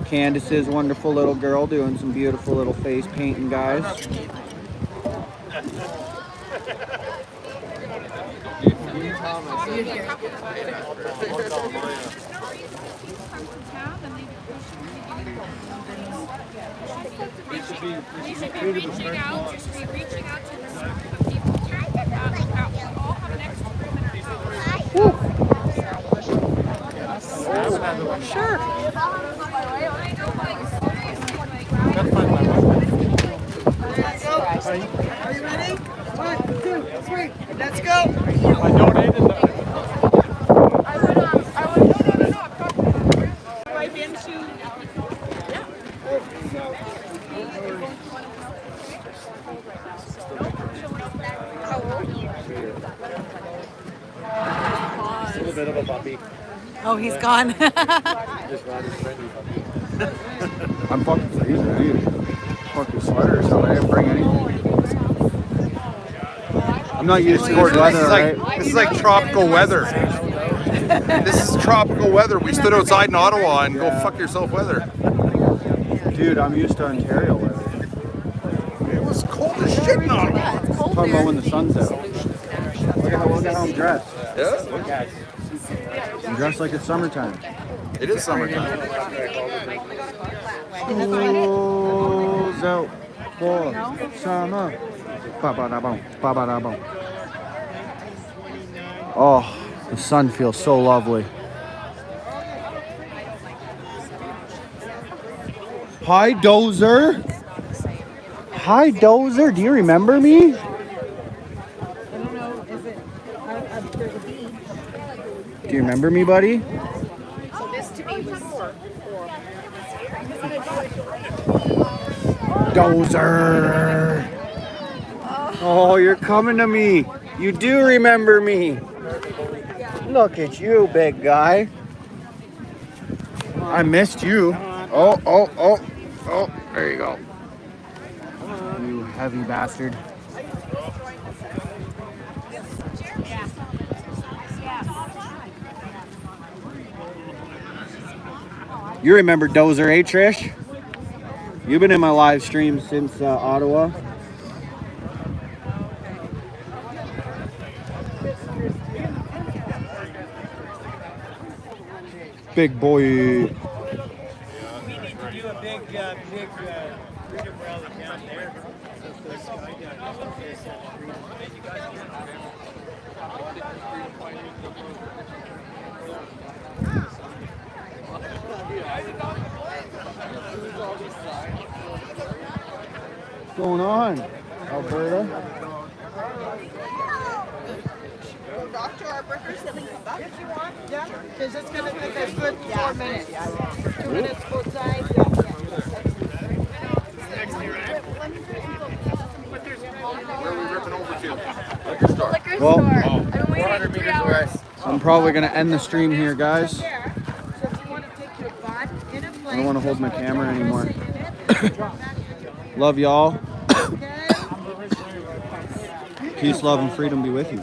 Candace's wonderful little girl doing some beautiful little face painting, guys. We should be reaching out to this group of people that will all have an extra room in our house. Sure. Are you ready? 1, 2, 3, let's go. I donated the. Right into. A little bit of a puppy. Oh, he's gone. Just not his friendly puppy. I'm fucking freezing, dude. Fucking sweater or something. I didn't bring anything. I'm not used to this weather, This is like tropical weather. This is tropical weather. We stood outside in Ottawa and go fuck yourself weather. Dude, I'm used to Ontario weather. It was cold as shit in Ottawa. Talking about when the sun's out. Look at how I'm dressed. Yeah? I'm dressed like it's summertime. It is summertime. School's out for summer. Ba-ba-da-boom, ba-ba-da-boom. Oh, the sun feels so lovely. Hi, Dozer. Hi, Dozer. Do you remember me? I don't know. Is it? There's a bee. Do you remember me, buddy? So this to me was 4. Dozer. Oh, you're coming to me. You do remember me. Look at you, big guy. I missed you. Oh, there you go. You heavy bastard. You remember Dozer, eh, Trish? You've been in my live stream since Ottawa. Big boy. We need to do a big freedom rally down there. What's going on, Alberta? Talk to our burgers and then come back if you want. Yeah, because it's going to take a good 4 minutes. 2 minutes both sides. Where are we ripping over to? Liquor store. Liquor Well, store. I've been waiting 400 3 meters hours. away. I'm probably going to end the stream here, guys. So if you want to take your butt in a plate, I don't want to hold my camera anymore. sit in it. Love y'all. Okay? Peace, love, and freedom be with you.